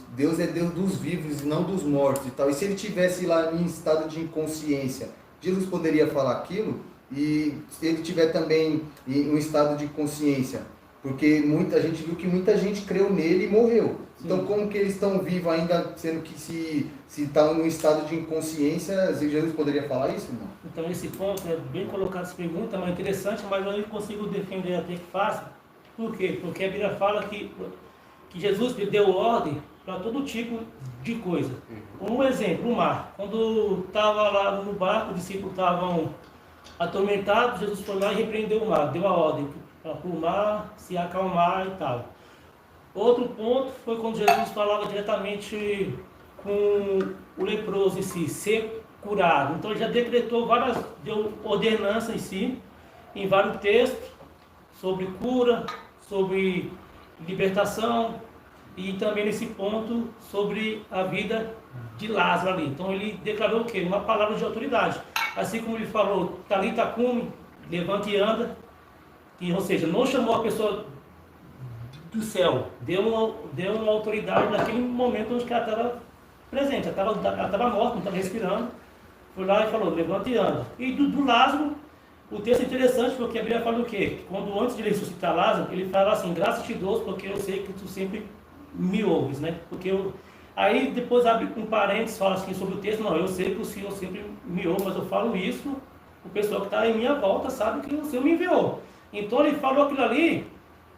[SPEAKER 1] Deus é Deus dos vivos e não dos mortos e tal. E se ele tivesse lá em estado de inconsciência, Jesus poderia falar aquilo? E se ele tiver também em um estado de consciência, porque a gente viu que muita gente creu nele e morreu. Sim. Então como que eles estão vivos ainda, sendo que se estão em um estado de inconsciência, Jesus poderia falar isso, irmão?
[SPEAKER 3] Então esse ponto é bem colocado, essa pergunta, mas interessante, mas eu não consigo defender até que fácil. Por quê? Porque a Bíblia fala que Jesus deu ordem para todo tipo de coisa. Um exemplo, o mar. Quando estava lá no barco, os discípulos estavam atormentados, Jesus foi lá e repreendeu o mar, deu a ordem para o mar se acalmar e tal. Outro ponto foi quando Jesus falava diretamente com o leproso em si, ser curado. Então ele já decretou deu ordenança em si, em vários textos, sobre cura, sobre libertação e também nesse ponto sobre a vida de Lázaro ali. Então ele declarou o quê? Uma palavra de autoridade. Assim como ele falou, Talita cumi, levanta e anda, ou seja, não chamou a pessoa do céu, deu uma autoridade naquele momento onde ela estava presente, ela estava morta, não estava respirando, foi lá e falou, levanta e anda. E do Lázaro, o texto é interessante porque a Bíblia fala o quê? Quando antes de ele ressuscitar Lázaro, ele fala assim, graças te dou porque eu sei que tu sempre me ouves, né? Aí depois abre um parênteses, fala assim sobre o texto, não, eu sei que o Senhor sempre me ouve, mas eu falo isso, o pessoal que está em minha volta sabe que o Senhor me enviou. Então ele falou aquilo ali,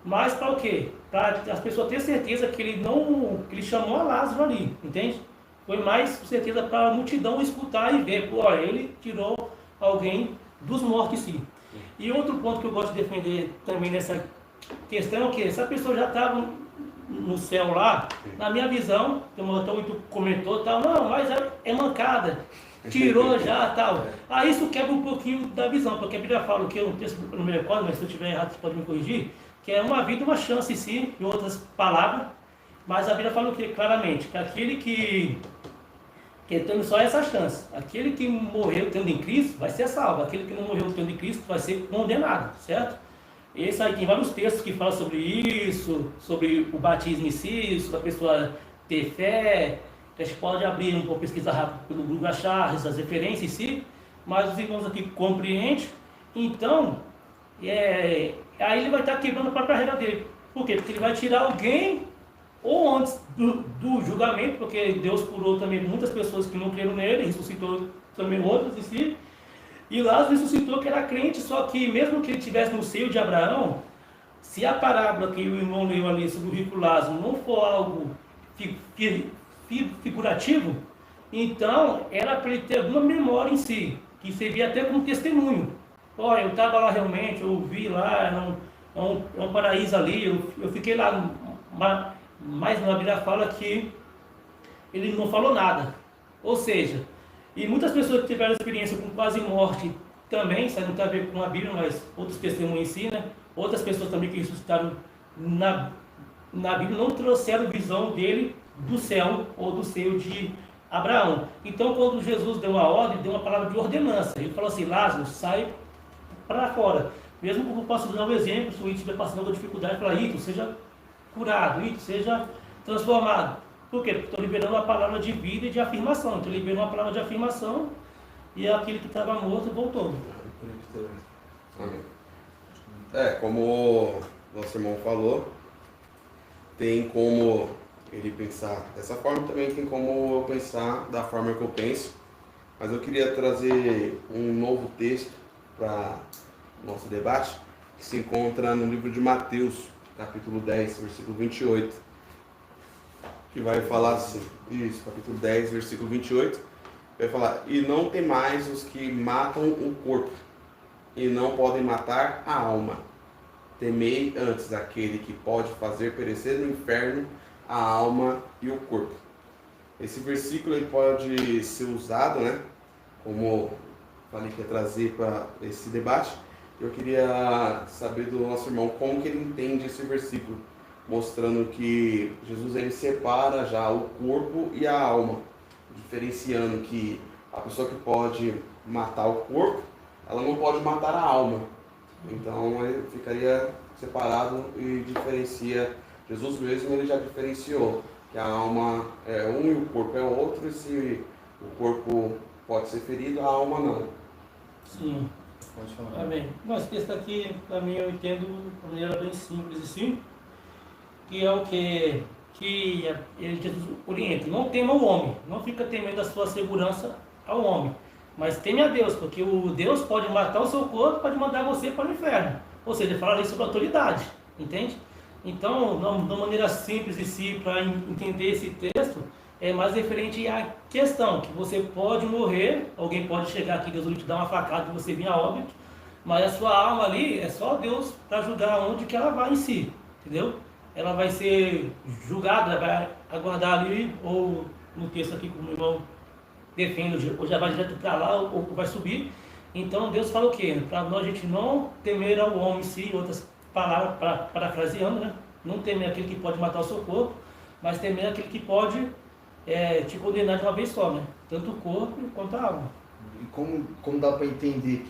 [SPEAKER 3] mas para o quê? Para as pessoas terem certeza que ele chamou a Lázaro ali, entende? Foi mais com certeza para a multidão escutar e ver, pô, ele tirou alguém dos mortos em si. E outro ponto que eu gosto de defender também nessa questão é o quê? Se a pessoa já estava no céu lá, na minha visão, como o Antônio comentou, tal, não, mas é mancada, tirou já, tal. Aí isso quebra um pouquinho da visão, porque a Bíblia fala o que eu não me recordo, mas se eu estiver errado você pode me corrigir, que é uma vida, uma chance em si, em outras palavras, mas a Bíblia fala o que? Claramente, que aquele que tem só essa chance, aquele que morreu tendo em Cristo vai ser salvo, aquele que não morreu tendo em Cristo vai ser condenado, certo? Esse aí tem vários textos que falam sobre isso, sobre o batismo em si, sobre a pessoa ter fé. A gente pode abrir um pouco, pesquisar rápido pelo Google, achar as referências em si, mas os irmãos aqui compreendem. Então, aí ele vai estar quebrando a própria regra dele. Por quê? Porque ele vai tirar alguém, ou antes do julgamento, porque Deus curou também muitas pessoas que não creram nele, ressuscitou também outras em si. E Lázaro ressuscitou que era crente, só que mesmo que ele estivesse no seio de Abraão, se a parábola que o irmão leu ali sobre o rico Lázaro não for algo figurativo, então era para ele ter alguma memória em si, que servia até como testemunho. Olha, eu estava lá realmente, eu vi lá, é um paraíso ali, eu fiquei lá, mas na Bíblia fala que ele não falou nada. Ou seja, e muitas pessoas que tiveram experiência com quase morte também, isso não tem a ver com a Bíblia, mas outros testemunhos em si, né? Outras pessoas também que ressuscitaram na Bíblia não trouxeram visão dele do céu ou do seio de Abraão. Então, quando Jesus deu uma ordem, deu uma palavra de ordenança. Ele falou assim, Lázaro, sai para fora. Mesmo que eu possa dar um exemplo, se o itiver passando por dificuldade, falar, Ito, seja curado, Ito, seja transformado. Por quê? Porque estou liberando uma palavra de vida e de afirmação. Estou liberando uma palavra de afirmação e aquele que estava morto voltou.
[SPEAKER 2] Amém. Como o nosso irmão falou, tem como ele pensar dessa forma, também tem como eu pensar da forma que eu penso. Mas eu queria trazer um novo texto para o nosso debate, que se encontra no livro de Mateus, capítulo 10, versículo 28. Que vai falar assim, isso, capítulo 10, versículo 28, vai falar, e não temais os que matam o corpo, e não podem matar a alma. Temei antes aquele que pode fazer perecer no inferno a alma e o corpo. Esse versículo ele pode ser usado, né, como falei que ia trazer para esse debate. Eu queria saber do nosso irmão como que ele entende esse versículo, mostrando que Jesus ele separa já o corpo e a alma, diferenciando que a pessoa que pode matar o corpo ela não pode matar a alma. Então ele ficaria separado e diferencia. Jesus mesmo ele já diferenciou que a alma é um e o corpo é outro, e se o corpo pode ser ferido, a alma não.
[SPEAKER 3] Sim.
[SPEAKER 1] Pode falar.
[SPEAKER 3] Amém. Mas esse texto aqui, para mim, eu entendo de uma maneira bem simples assim, que é o que ele Jesus orienta. Não tema o homem, não fica temendo a sua segurança ao homem, mas teme a Deus, porque o Deus pode matar o seu corpo, pode mandar você para o inferno. Ou seja, fala ali sobre autoridade, entende? Então, de uma maneira simples e simples para entender esse texto, é mais referente à questão que você pode morrer, alguém pode chegar aqui, Deus te dar uma facada e você vir a óbito, mas a sua alma ali é só Deus para julgar onde que ela vai em si, entendeu? Ela vai ser julgada, vai aguardar ali, ou no texto aqui como o irmão defende, ou já vai direto para lá, ou vai subir. Então Deus fala o quê? Para nós a gente não temer ao homem em si, outras palavras, parafraseando, né? Não temer aquele que pode matar o seu corpo, mas temer aquele que pode te condenar de uma vez só, né? Tanto o corpo quanto a alma.
[SPEAKER 1] E como dá para entender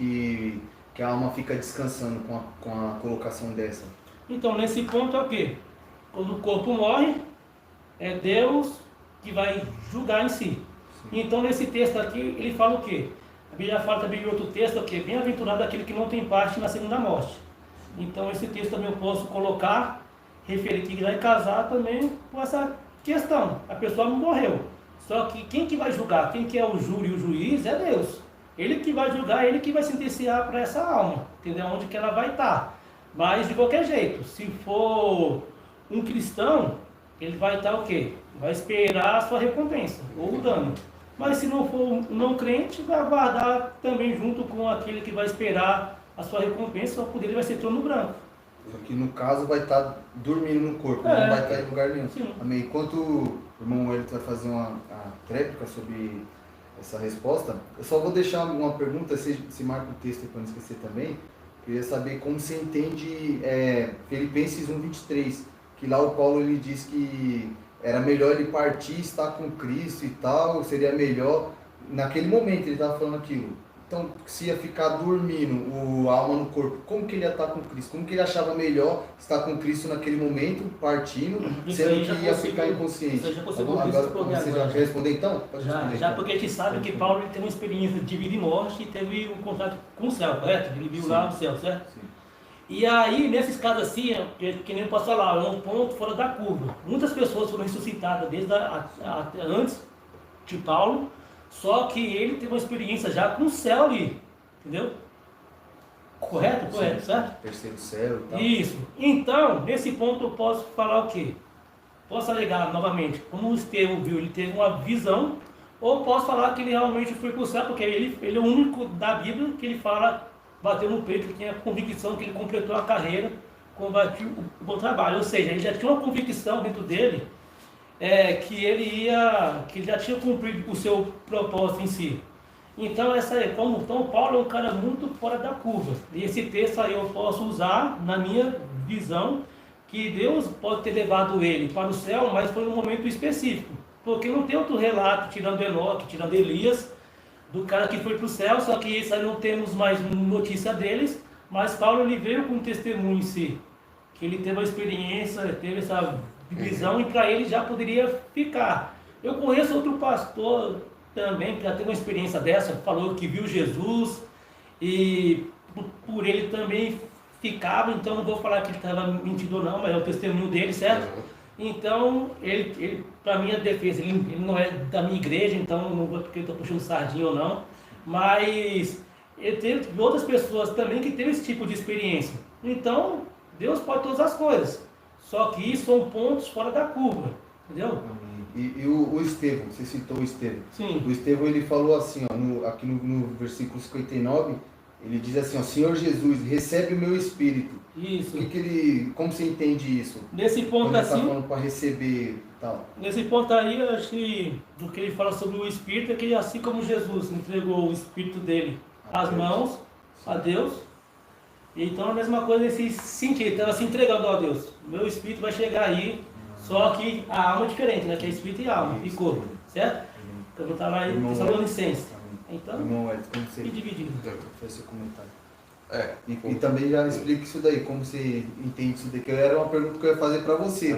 [SPEAKER 1] que a alma fica descansando com a colocação dessa?
[SPEAKER 3] Então, nesse ponto é o quê? Quando o corpo morre, é Deus que vai julgar em si.
[SPEAKER 1] Sim.
[SPEAKER 3] Então, nesse texto aqui, ele fala o quê? A Bíblia fala também em outro texto, o quê? Bem-aventurado aquele que não tem parte na segunda morte. Então, esse texto também eu posso colocar, referir que vai casar também com essa questão. A pessoa morreu. Só que quem que vai julgar? Quem que é o júri e o juiz é Deus. Ele que vai julgar, ele que vai sentenciar para essa alma, entendeu? Onde que ela vai estar. Mas de qualquer jeito, se for um cristão, ele vai estar o quê? Vai esperar a sua recompensa, ou o dano. Mas se não for um não crente, vai aguardar também junto com aquele que vai esperar a sua recompensa, o poder vai ser trono branco.
[SPEAKER 1] Só que no caso vai estar dormindo no corpo, não vai estar em lugar nenhum.
[SPEAKER 3] Sim.
[SPEAKER 1] Amém. Enquanto o irmão Wellington vai fazer uma tréplica sobre essa resposta, eu só vou deixar uma pergunta, se marca o texto para não esquecer também. Eu queria saber como você entende Filipenses 1:23, que lá o Paulo ele diz que era melhor ele partir, estar com Cristo e tal, seria melhor. Naquele momento ele estava falando aquilo. Então, se ia ficar dormindo a alma no corpo, como que ele ia estar com Cristo? Como que ele achava melhor estar com Cristo naquele momento, partindo, sendo que ia ficar inconsciente?
[SPEAKER 3] Isso eu já consigo
[SPEAKER 1] Agora, você já quer responder então? Pode responder,
[SPEAKER 3] Já
[SPEAKER 1] então.
[SPEAKER 3] porque a gente sabe que Paulo ele teve uma experiência de vida e morte e teve um contato com o céu, correto? Ele viu
[SPEAKER 1] Sim.
[SPEAKER 3] lá no céu, certo?
[SPEAKER 1] Sim.
[SPEAKER 3] E aí, nesses casos assim, que nem eu posso falar, é um ponto fora da curva. Muitas pessoas foram ressuscitadas desde antes de Paulo, só que ele teve uma experiência já com o céu ali, entendeu? Correto?
[SPEAKER 1] Sim.
[SPEAKER 3] Correto, certo?
[SPEAKER 1] Terceiro céu e tal.
[SPEAKER 3] Isso. Então, nesse ponto eu posso falar o quê? Posso alegar novamente, como o Estevão viu, ele teve uma visão, ou posso falar que ele realmente foi para o céu, porque ele é o único da Bíblia que ele fala, bateu no peito, que tinha a convicção que ele completou a carreira, combatiu o bom trabalho. Ou seja, ele já tinha uma convicção dentro dele, que ele já tinha cumprido o seu propósito em si. Então, então Paulo é um cara muito fora da curva. E esse texto aí eu posso usar na minha visão, que Deus pode ter levado ele para o céu, mas foi um momento específico. Porque não tem outro relato, tirando Enoque, tirando Elias, do cara que foi para o céu, só que isso aí não temos mais notícia deles, mas Paulo ele veio com um testemunho em si, que ele teve a experiência, teve essa visão e para ele já poderia ficar. Eu conheço outro pastor também que já teve uma experiência dessa, falou que viu Jesus e por ele também ficava, então não vou falar que ele estava mentindo ou não, mas é o testemunho dele, certo? Então, ele para minha defesa, ele não é da minha igreja, então não vou porque eu estou puxando sardinha ou não, mas ele teve outras pessoas também que teve esse tipo de experiência. Então, Deus pode todas as coisas, só que isso são pontos fora da curva, entendeu?
[SPEAKER 1] E o Estevão, você citou o Estevão.
[SPEAKER 3] Sim.
[SPEAKER 1] O Estevão ele falou assim, ó, aqui no versículo 59, ele diz assim, ó, Senhor Jesus, recebe o meu espírito.
[SPEAKER 3] Isso.
[SPEAKER 1] Como você entende isso?
[SPEAKER 3] Nesse ponto
[SPEAKER 1] quando ele
[SPEAKER 3] assim,
[SPEAKER 1] está falando para receber e tal.
[SPEAKER 3] nesse ponto aí, eu acho que do que ele fala sobre o Espírito é que assim como Jesus entregou o Espírito dele às mãos a Deus, então a mesma coisa nesse sentido, estava se entregando a Deus. Meu Espírito vai chegar aí, só que a alma é diferente, né? Que é Espírito e alma, e corpo, certo? Então está lá em Tessalonicenses. Então,
[SPEAKER 1] Irmão Wellington, como você
[SPEAKER 3] e dividindo.
[SPEAKER 1] faz seu comentário?
[SPEAKER 2] É,
[SPEAKER 1] E também já explica isso daí, como você entende isso daqui. Era uma pergunta que eu ia fazer para você,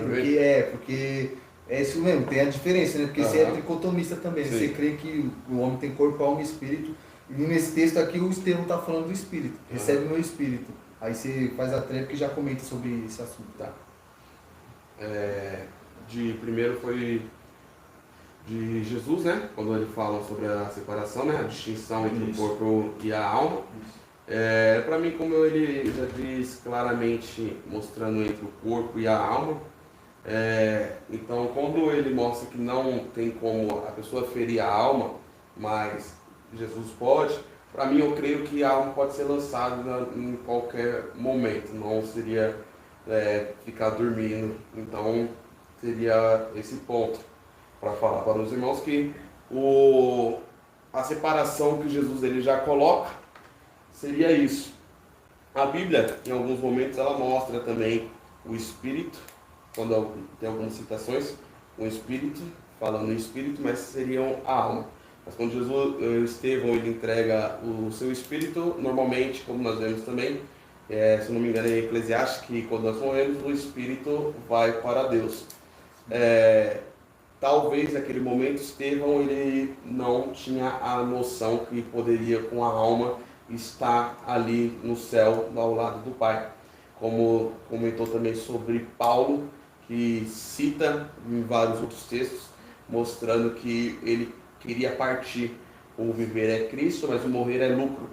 [SPEAKER 1] porque é isso mesmo, tem a diferença, né? Porque você é tricotomista também, né? Você crê que o homem tem corpo, alma e espírito. E nesse texto aqui o Estevão está falando do espírito, recebe o meu espírito. Aí você faz a treva que já comenta sobre esse assunto.
[SPEAKER 2] Tá. Primeiro foi de Jesus, né? Quando ele fala sobre a separação, né? A distinção entre o corpo e a alma. Para mim, como ele já diz claramente, mostrando entre o corpo e a alma, então quando ele mostra que não tem como a pessoa ferir a alma, mas Jesus pode, para mim eu creio que a alma pode ser lançada em qualquer momento, não seria ficar dormindo. Então seria esse ponto para falar para os irmãos que a separação que Jesus ele já coloca seria isso. A Bíblia, em alguns momentos, ela mostra também o Espírito, quando tem algumas citações, o Espírito, falando em Espírito, mas seriam a alma. Mas quando Estevão ele entrega o seu Espírito, normalmente, como nós vemos também, se eu não me engano é Eclesiastes, que quando nós morremos, o Espírito vai para Deus. Talvez naquele momento Estevão ele não tinha a noção que poderia com a alma estar ali no céu ao lado do Pai, como comentou também sobre Paulo, que cita em vários outros textos mostrando que ele queria partir. O viver é Cristo, mas o morrer é lucro.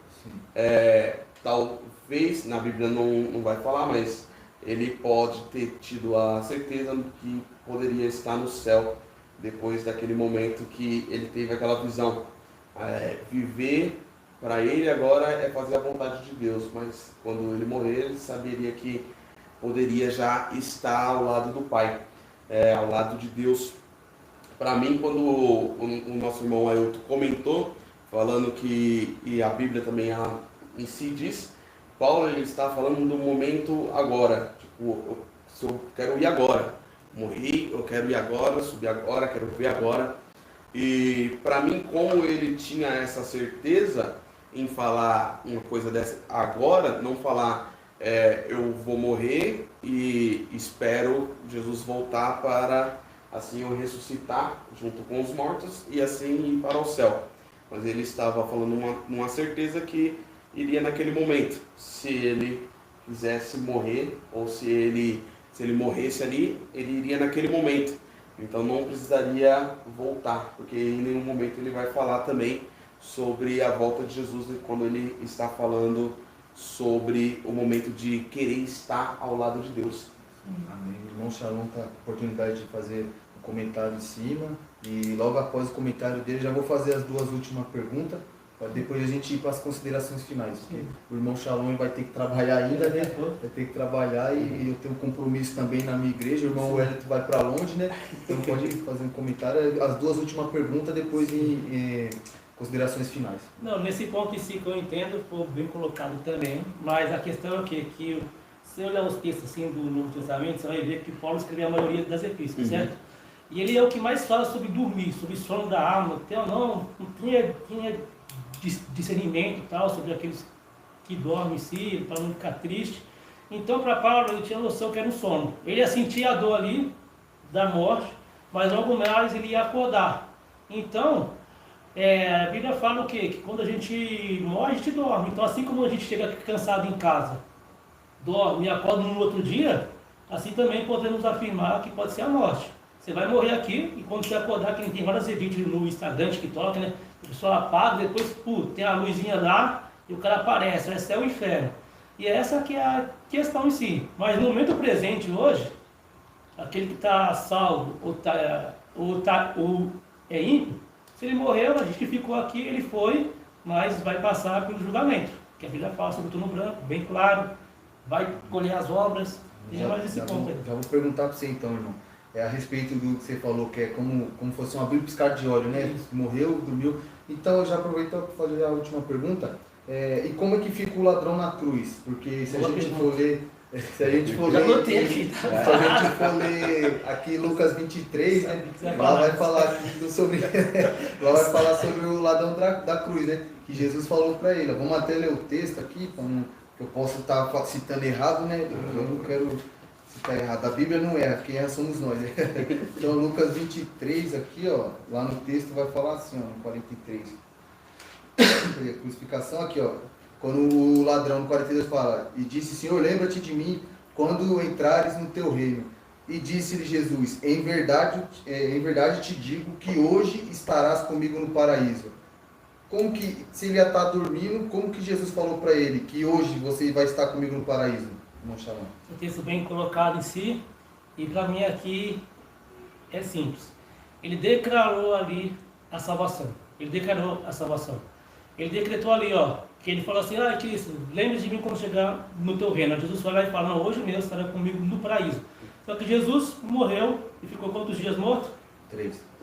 [SPEAKER 2] Talvez na Bíblia não vai falar, mas ele pode ter tido a certeza que poderia estar no céu depois daquele momento que ele teve aquela visão. Viver para ele agora é fazer a vontade de Deus, mas quando ele morrer, ele saberia que poderia já estar ao lado do Pai, ao lado de Deus. Para mim, quando o nosso irmão Ailton comentou, falando que, e a Bíblia também em si diz, Paulo ele está falando do momento agora, tipo, eu quero ir agora, morri, eu quero ir agora, subir agora, quero ver agora. E para mim, como ele tinha essa certeza em falar uma coisa dessa agora, não falar eu vou morrer e espero Jesus voltar para assim eu ressuscitar junto com os mortos e assim ir para o céu. Mas ele estava falando uma certeza que iria naquele momento, se ele quisesse morrer ou se ele morresse ali, ele iria naquele momento. Então não precisaria voltar, porque em nenhum momento ele vai falar também sobre a volta de Jesus, quando ele está falando sobre o momento de querer estar ao lado de Deus.
[SPEAKER 1] Amém. O irmão Shalom está com a oportunidade de fazer um comentário em cima, e logo após o comentário dele já vou fazer as duas últimas perguntas, para depois a gente ir para as considerações finais, porque o irmão Shalom vai ter que trabalhar ainda, né? Vai ter que trabalhar e eu tenho um compromisso também na minha igreja, o irmão Wellington vai para longe, né? Então pode fazer um comentário, as duas últimas perguntas depois em considerações finais.
[SPEAKER 3] Não, nesse ponto em si que eu entendo, foi bem colocado também, mas a questão é o quê? Que se eu olhar os textos assim, do Novo Testamento, você vai ver que Paulo escreveu a maioria das epístolas, certo? E ele é o que mais fala sobre dormir, sobre sono da alma, não tinha discernimento e tal, sobre aqueles que dormem em si, para não ficar triste. Então, para Paulo, ele tinha noção que era um sono. Ele ia sentir a dor ali, da morte, mas logo mais ele ia acordar. Então, a Bíblia fala o quê? Que quando a gente morre, a gente dorme. Então, assim como a gente chega cansado em casa, dorme e acorda no outro dia, assim também podemos afirmar que pode ser a morte. Você vai morrer aqui e quando você acordar, que tem vários vídeos no Instagram, TikTok, né? O pessoal apaga, depois tem a luzinha lá e o cara aparece, é céu e inferno. E essa que é a questão em si. Mas no momento presente hoje, aquele que está salvo ou é ímpio, se ele morreu, a gente que ficou aqui, ele foi, mas vai passar pelo julgamento. Que a Bíblia fala sobre o turno branco, bem claro, vai colher as obras, e mais esse ponto aí.
[SPEAKER 1] Já vou perguntar para você então, irmão. A respeito do que você falou, que é como fosse uma abrir e piscar de olho, né? Morreu, dormiu. Então, eu já aproveito para fazer a última pergunta. E como é que fica o ladrão na cruz? Porque se a gente for ler Se a gente for
[SPEAKER 3] Já
[SPEAKER 1] ler,
[SPEAKER 3] anotei aqui,
[SPEAKER 1] se
[SPEAKER 3] tá?
[SPEAKER 1] a gente for ler aqui Lucas 23, né? Lá vai falar aqui sobre, lá vai falar sobre o ladrão da cruz, né? Que Jesus falou para ele. Vamos até ler o texto aqui, para não, que eu posso estar citando errado, né? Eu não quero citar errado. A Bíblia não erra, quem erra somos nós, né? Então Lucas 23 aqui, ó, lá no texto vai falar assim, ó, no 43. A crucificação aqui, ó. Quando o ladrão no 42 fala, e disse, Senhor, lembra-te de mim quando entrares no teu reino. E disse-lhe Jesus, em verdade te digo que hoje estarás comigo no paraíso. Como que, se ele ia estar dormindo, como que Jesus falou para ele que hoje você vai estar comigo no paraíso? Irmão Shalom.
[SPEAKER 3] O texto bem colocado em si, e para mim aqui é simples. Ele declarou ali a salvação. Ele declarou a salvação. Ele decretou ali, ó, que ele falou assim, Cristo, lembre de mim quando chegar no teu reino. Jesus foi lá e falou, não, hoje mesmo estará comigo no paraíso. Só que Jesus morreu e ficou quantos dias morto?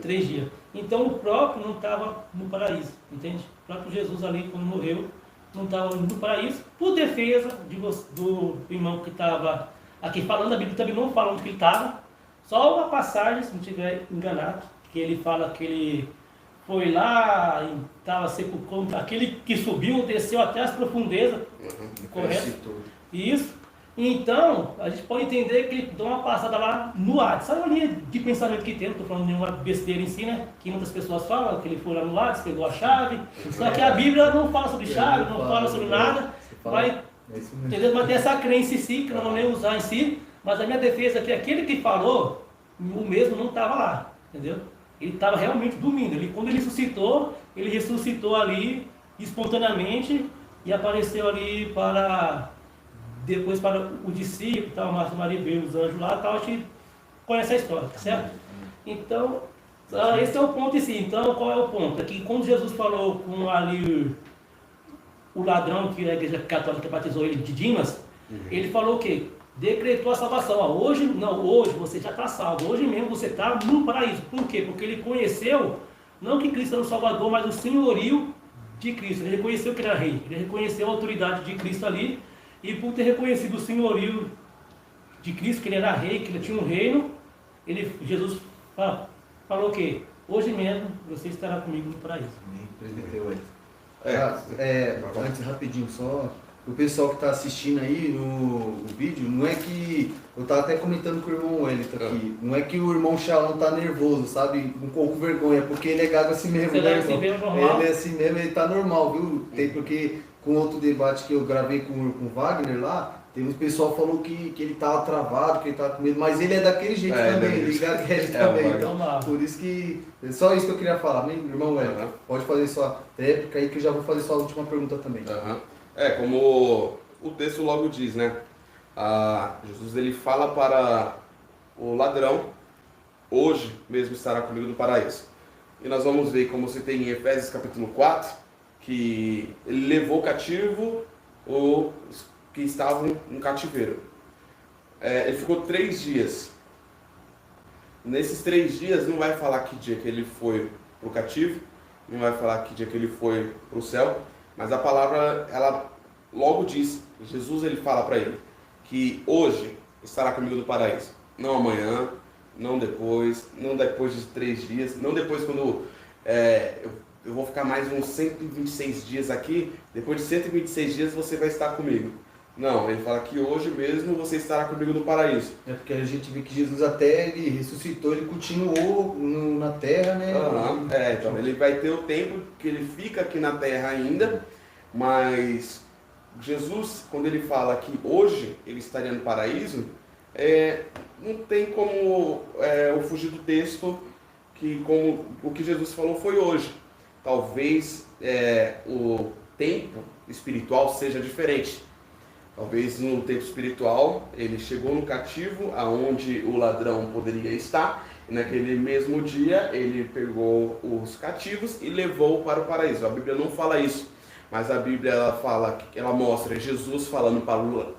[SPEAKER 3] 3 dias. Então o próprio não estava no paraíso, entende? O próprio Jesus ali, quando morreu, não estava no paraíso, por defesa do irmão que estava aqui falando, a Bíblia também não fala onde que ele estava, só uma passagem, se não estiver enganado, que ele fala que ele foi lá e estava sepulcro, aquele que subiu, desceu até as profundezas, correto? Isso. Então, a gente pode entender que ele dá uma passada lá no Hades. Sabe a linha de pensamento que tem? Não estou falando nenhuma besteira em si, né? Que muitas pessoas falam que ele foi lá no Hades, pegou a chave. Só que a Bíblia não fala sobre chave, não fala sobre nada. Entendeu? Mas tem essa crença em si, que não vou nem usar em si. Mas a minha defesa é que aquele que falou, o mesmo não estava lá, entendeu? Ele estava realmente dormindo. Quando ele ressuscitou ali espontaneamente e apareceu ali depois para o discípulo, tal, Marta Maria veio os anjos lá, tal, a gente conhece a história, certo? Então, esse é o ponto em si. Então, qual é o ponto? É que quando Jesus falou com ali o ladrão que a igreja católica batizou ele de Dimas, ele falou o quê? Decretou a salvação. Hoje você já está salvo. Hoje mesmo você está no paraíso. Por quê? Porque ele conheceu, não que Cristo era o Salvador, mas o senhorio de Cristo. Ele reconheceu que ele era rei. Ele reconheceu a autoridade de Cristo ali. E por ter reconhecido o senhorio de Cristo, que ele era rei, que ele tinha um reino, Jesus falou o quê? Hoje mesmo você estará comigo no paraíso.
[SPEAKER 1] Antes, rapidinho, só o pessoal que está assistindo aí no vídeo, não é que, eu estava até comentando com o irmão Wellington aqui, não é que o irmão Shalom tá nervoso, sabe, um pouco vergonha, porque ele é gago assim mesmo, né, irmão? Assim mesmo, normal? Ele é assim mesmo, ele tá normal, viu? Porque com outro debate que eu gravei com o Wagner lá, tem um pessoal que falou que ele tava travado, que ele tava com medo, mas ele é daquele jeito também, ele gagueja também, então, por isso que, só isso que eu queria falar, meu irmão Wellington, pode fazer sua réplica aí que eu já vou fazer sua última pergunta também.
[SPEAKER 2] Como o texto logo diz, né? Jesus ele fala para o ladrão, hoje mesmo estará comigo no paraíso. E nós vamos ver, como você tem em Efésios capítulo 4, que ele levou cativo os que estavam no cativeiro. Ele ficou 3 dias. Nesses 3 dias não vai falar que dia que ele foi para o cativo, não vai falar que dia que ele foi para o céu, mas a palavra, ela logo diz, Jesus ele fala para ele, que hoje estará comigo no paraíso. Não amanhã, não depois de 3 dias, não depois quando eu vou ficar mais uns 126 dias aqui, depois de 126 dias você vai estar comigo. Não, ele fala que hoje mesmo você estará comigo no paraíso.
[SPEAKER 1] É porque a gente vê que Jesus até ele ressuscitou, ele continuou na terra, né?
[SPEAKER 2] Então ele vai ter o tempo que ele fica aqui na terra ainda, mas Jesus, quando ele fala que hoje ele estaria no paraíso, não tem como eu fugir do texto, que como o que Jesus falou foi hoje. Talvez o tempo espiritual seja diferente. Talvez no tempo espiritual ele chegou no cativo, aonde o ladrão poderia estar, e naquele mesmo dia ele pegou os cativos e levou para o paraíso. A Bíblia não fala isso, mas a Bíblia ela mostra Jesus falando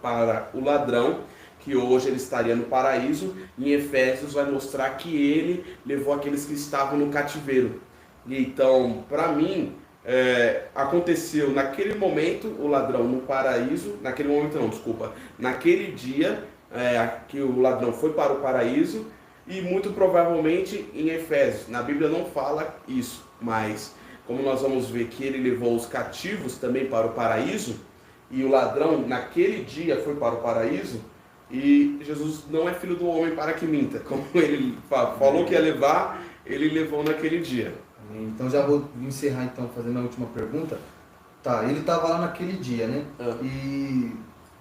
[SPEAKER 2] para o ladrão que hoje ele estaria no paraíso, e em Efésios vai mostrar que ele levou aqueles que estavam no cativeiro. E então, para mim, aconteceu naquele momento o ladrão no paraíso, naquele momento não, desculpa, naquele dia que o ladrão foi para o paraíso, e muito provavelmente em Efésios, na Bíblia não fala isso, mas como nós vamos ver que ele levou os cativos também para o paraíso, e o ladrão naquele dia foi para o paraíso, e Jesus não é filho do homem para que minta, como ele falou que ia levar, ele levou naquele dia.
[SPEAKER 1] Então já vou encerrar então fazendo a última pergunta. Tá, ele estava lá naquele dia, né? E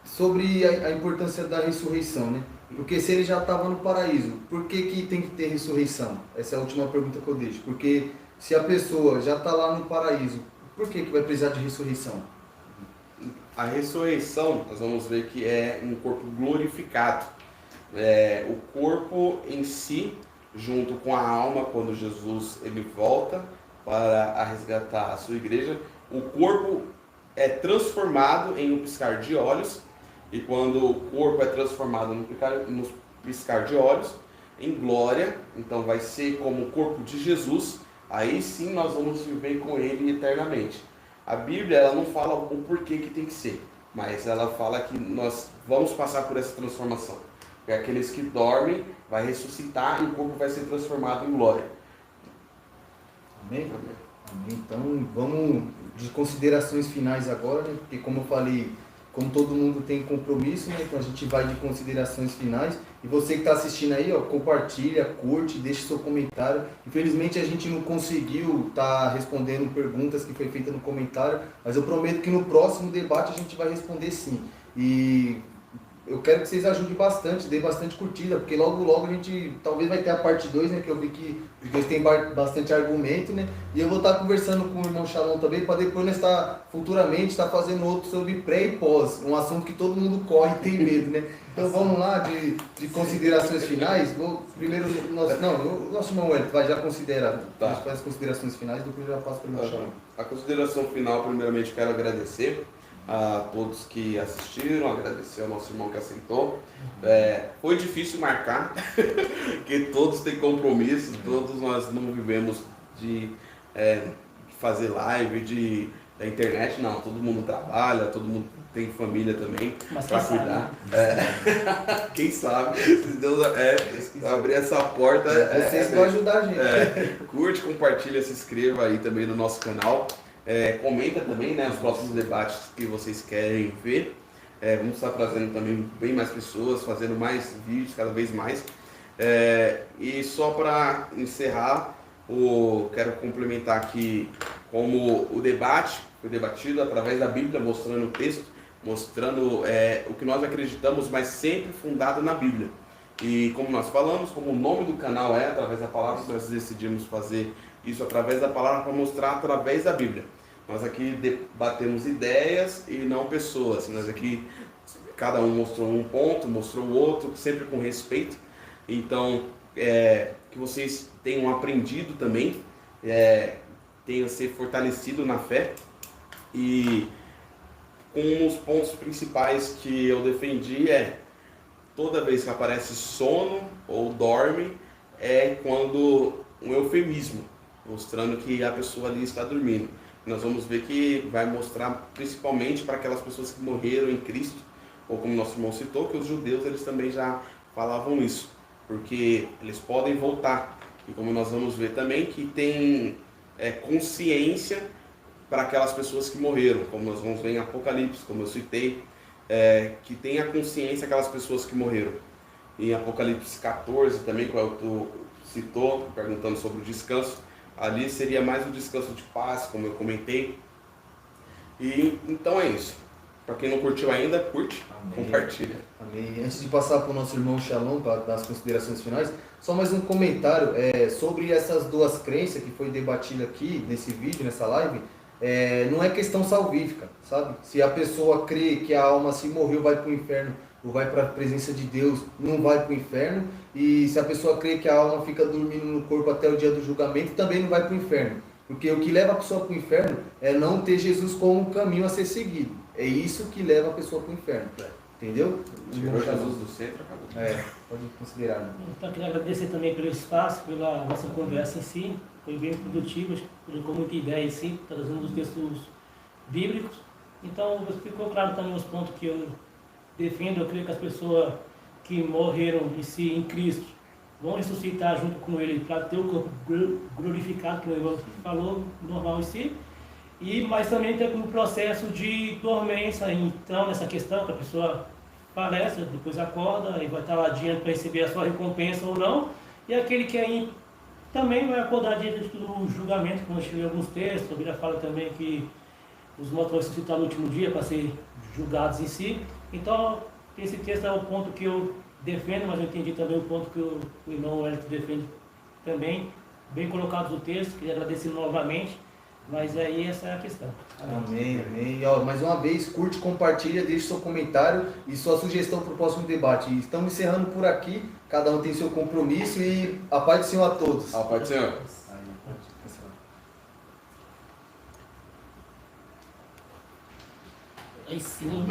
[SPEAKER 1] sobre a importância da ressurreição, né? Porque se ele já estava no paraíso, por que tem que ter ressurreição? Essa é a última pergunta que eu deixo. Porque se a pessoa já está lá no paraíso, por que vai precisar de ressurreição?
[SPEAKER 2] A ressurreição, nós vamos ver que é um corpo glorificado. O corpo em si, junto com a alma, quando Jesus ele volta para resgatar a sua igreja, o corpo é transformado em um piscar de olhos, e quando o corpo é transformado no piscar de olhos, em glória, então vai ser como o corpo de Jesus, aí sim nós vamos viver com ele eternamente. A Bíblia ela não fala o porquê que tem que ser, mas ela fala que nós vamos passar por essa transformação. Porque aqueles que dormem vai ressuscitar e o corpo vai ser transformado em glória.
[SPEAKER 1] Amém? Amém. Então vamos de considerações finais agora, né? Porque como eu falei, como todo mundo tem compromisso, né? Então a gente vai de considerações finais. E você que está assistindo aí, ó, compartilha, curte, deixa seu comentário. Infelizmente a gente não conseguiu estar respondendo perguntas que foi feita no comentário, mas eu prometo que no próximo debate a gente vai responder sim. E eu quero que vocês ajudem bastante, dê bastante curtida, porque logo a gente talvez vai ter a parte 2, né? Que eu vi que os dois têm bastante argumento, né? E eu vou estar conversando com o irmão Shalom também, para depois nós futuramente estar fazendo outro sobre pré e pós, um assunto que todo mundo corre e tem medo, né? Então vamos lá, de considerações finais. Primeiro, o nosso irmão Wellington já considera,
[SPEAKER 2] Tá.
[SPEAKER 1] A gente faz as considerações finais, depois eu já passo para o irmão Shalom.
[SPEAKER 2] A consideração final, primeiramente, quero agradecer a todos que assistiram, agradecer ao nosso irmão que aceitou. Foi difícil marcar, porque todos têm compromissos, todos nós não vivemos de fazer live, da internet, não, todo mundo trabalha, todo mundo tem família também para cuidar. Quem sabe, se Deus abrir essa porta.
[SPEAKER 1] Vocês vão ajudar a gente.
[SPEAKER 2] Curte, compartilha, se inscreva aí também no nosso canal. Comenta também, né, os próximos debates que vocês querem ver. Vamos estar trazendo também bem mais pessoas, fazendo mais vídeos cada vez mais. E só para encerrar, quero complementar aqui como o debate foi debatido através da Bíblia, mostrando o texto, mostrando o que nós acreditamos, mas sempre fundado na Bíblia. E como nós falamos, como o nome do canal é através da palavra, nós decidimos fazer isso através da palavra para mostrar através da Bíblia. Nós aqui debatemos ideias e não pessoas. Nós aqui, cada um mostrou um ponto, mostrou o outro, sempre com respeito. Então, que vocês tenham aprendido também, tenham se fortalecido na fé. E um dos pontos principais que eu defendi toda vez que aparece sono ou dorme, quando um eufemismo, mostrando que a pessoa ali está dormindo. Nós vamos ver que vai mostrar principalmente para aquelas pessoas que morreram em Cristo, ou como nosso irmão citou, que os judeus eles também já falavam isso, porque eles podem voltar. E como nós vamos ver também que tem consciência para aquelas pessoas que morreram, como nós vamos ver em Apocalipse, como eu citei, que tem a consciência aquelas pessoas que morreram. Em Apocalipse 14 também, que tu citou, perguntando sobre o descanso, ali seria mais um descanso de paz, como eu comentei. E então é isso. Para quem não curtiu ainda, curte, amém, compartilha.
[SPEAKER 1] Amém. Antes de passar para o nosso irmão Shalom, para dar as considerações finais, só mais um comentário sobre essas duas crenças que foi debatida aqui nesse vídeo, nessa live. Não é questão salvífica, sabe? Se a pessoa crê que a alma se morreu vai para o inferno ou vai para a presença de Deus, não vai para o inferno. E se a pessoa crê que a alma fica dormindo no corpo até o dia do julgamento, também não vai para o inferno. Porque o que leva a pessoa para o inferno é não ter Jesus como um caminho a ser seguido. É isso que leva a pessoa para o inferno. Entendeu?
[SPEAKER 2] Tirou Jesus do centro, acabou.
[SPEAKER 1] Pode considerar. Né?
[SPEAKER 3] Então, queria agradecer também pelo espaço, pela nossa conversa em si. foi bem produtivo, colocou muita ideia em si, trazendo os textos bíblicos. Então, ficou claro também os pontos que eu defendo. Eu creio que as pessoas que morreram em si, em Cristo, vão ressuscitar junto com Ele para ter o corpo glorificado, que o irmão falou, normal em si. Mas também tem um processo de dormência, então, nessa questão, que a pessoa falece, depois acorda e vai estar lá adiante para receber a sua recompensa ou não. E aquele que aí também vai acordar diante do julgamento, como eu escrevi alguns textos. A Bíblia fala também que os mortos vão ressuscitar no último dia para ser julgados em si. Então, esse texto é o ponto que eu defendo, mas eu entendi também o ponto que o irmão Wellington defende também. Bem colocados no texto, queria agradecer novamente, mas aí essa é a questão.
[SPEAKER 1] Amém, amém. E, ó, mais uma vez, curte, compartilha, deixe seu comentário e sua sugestão para o próximo debate. E estamos encerrando por aqui, cada um tem seu compromisso e a paz do Senhor a todos.
[SPEAKER 2] A paz do Senhor.
[SPEAKER 3] Aí sim.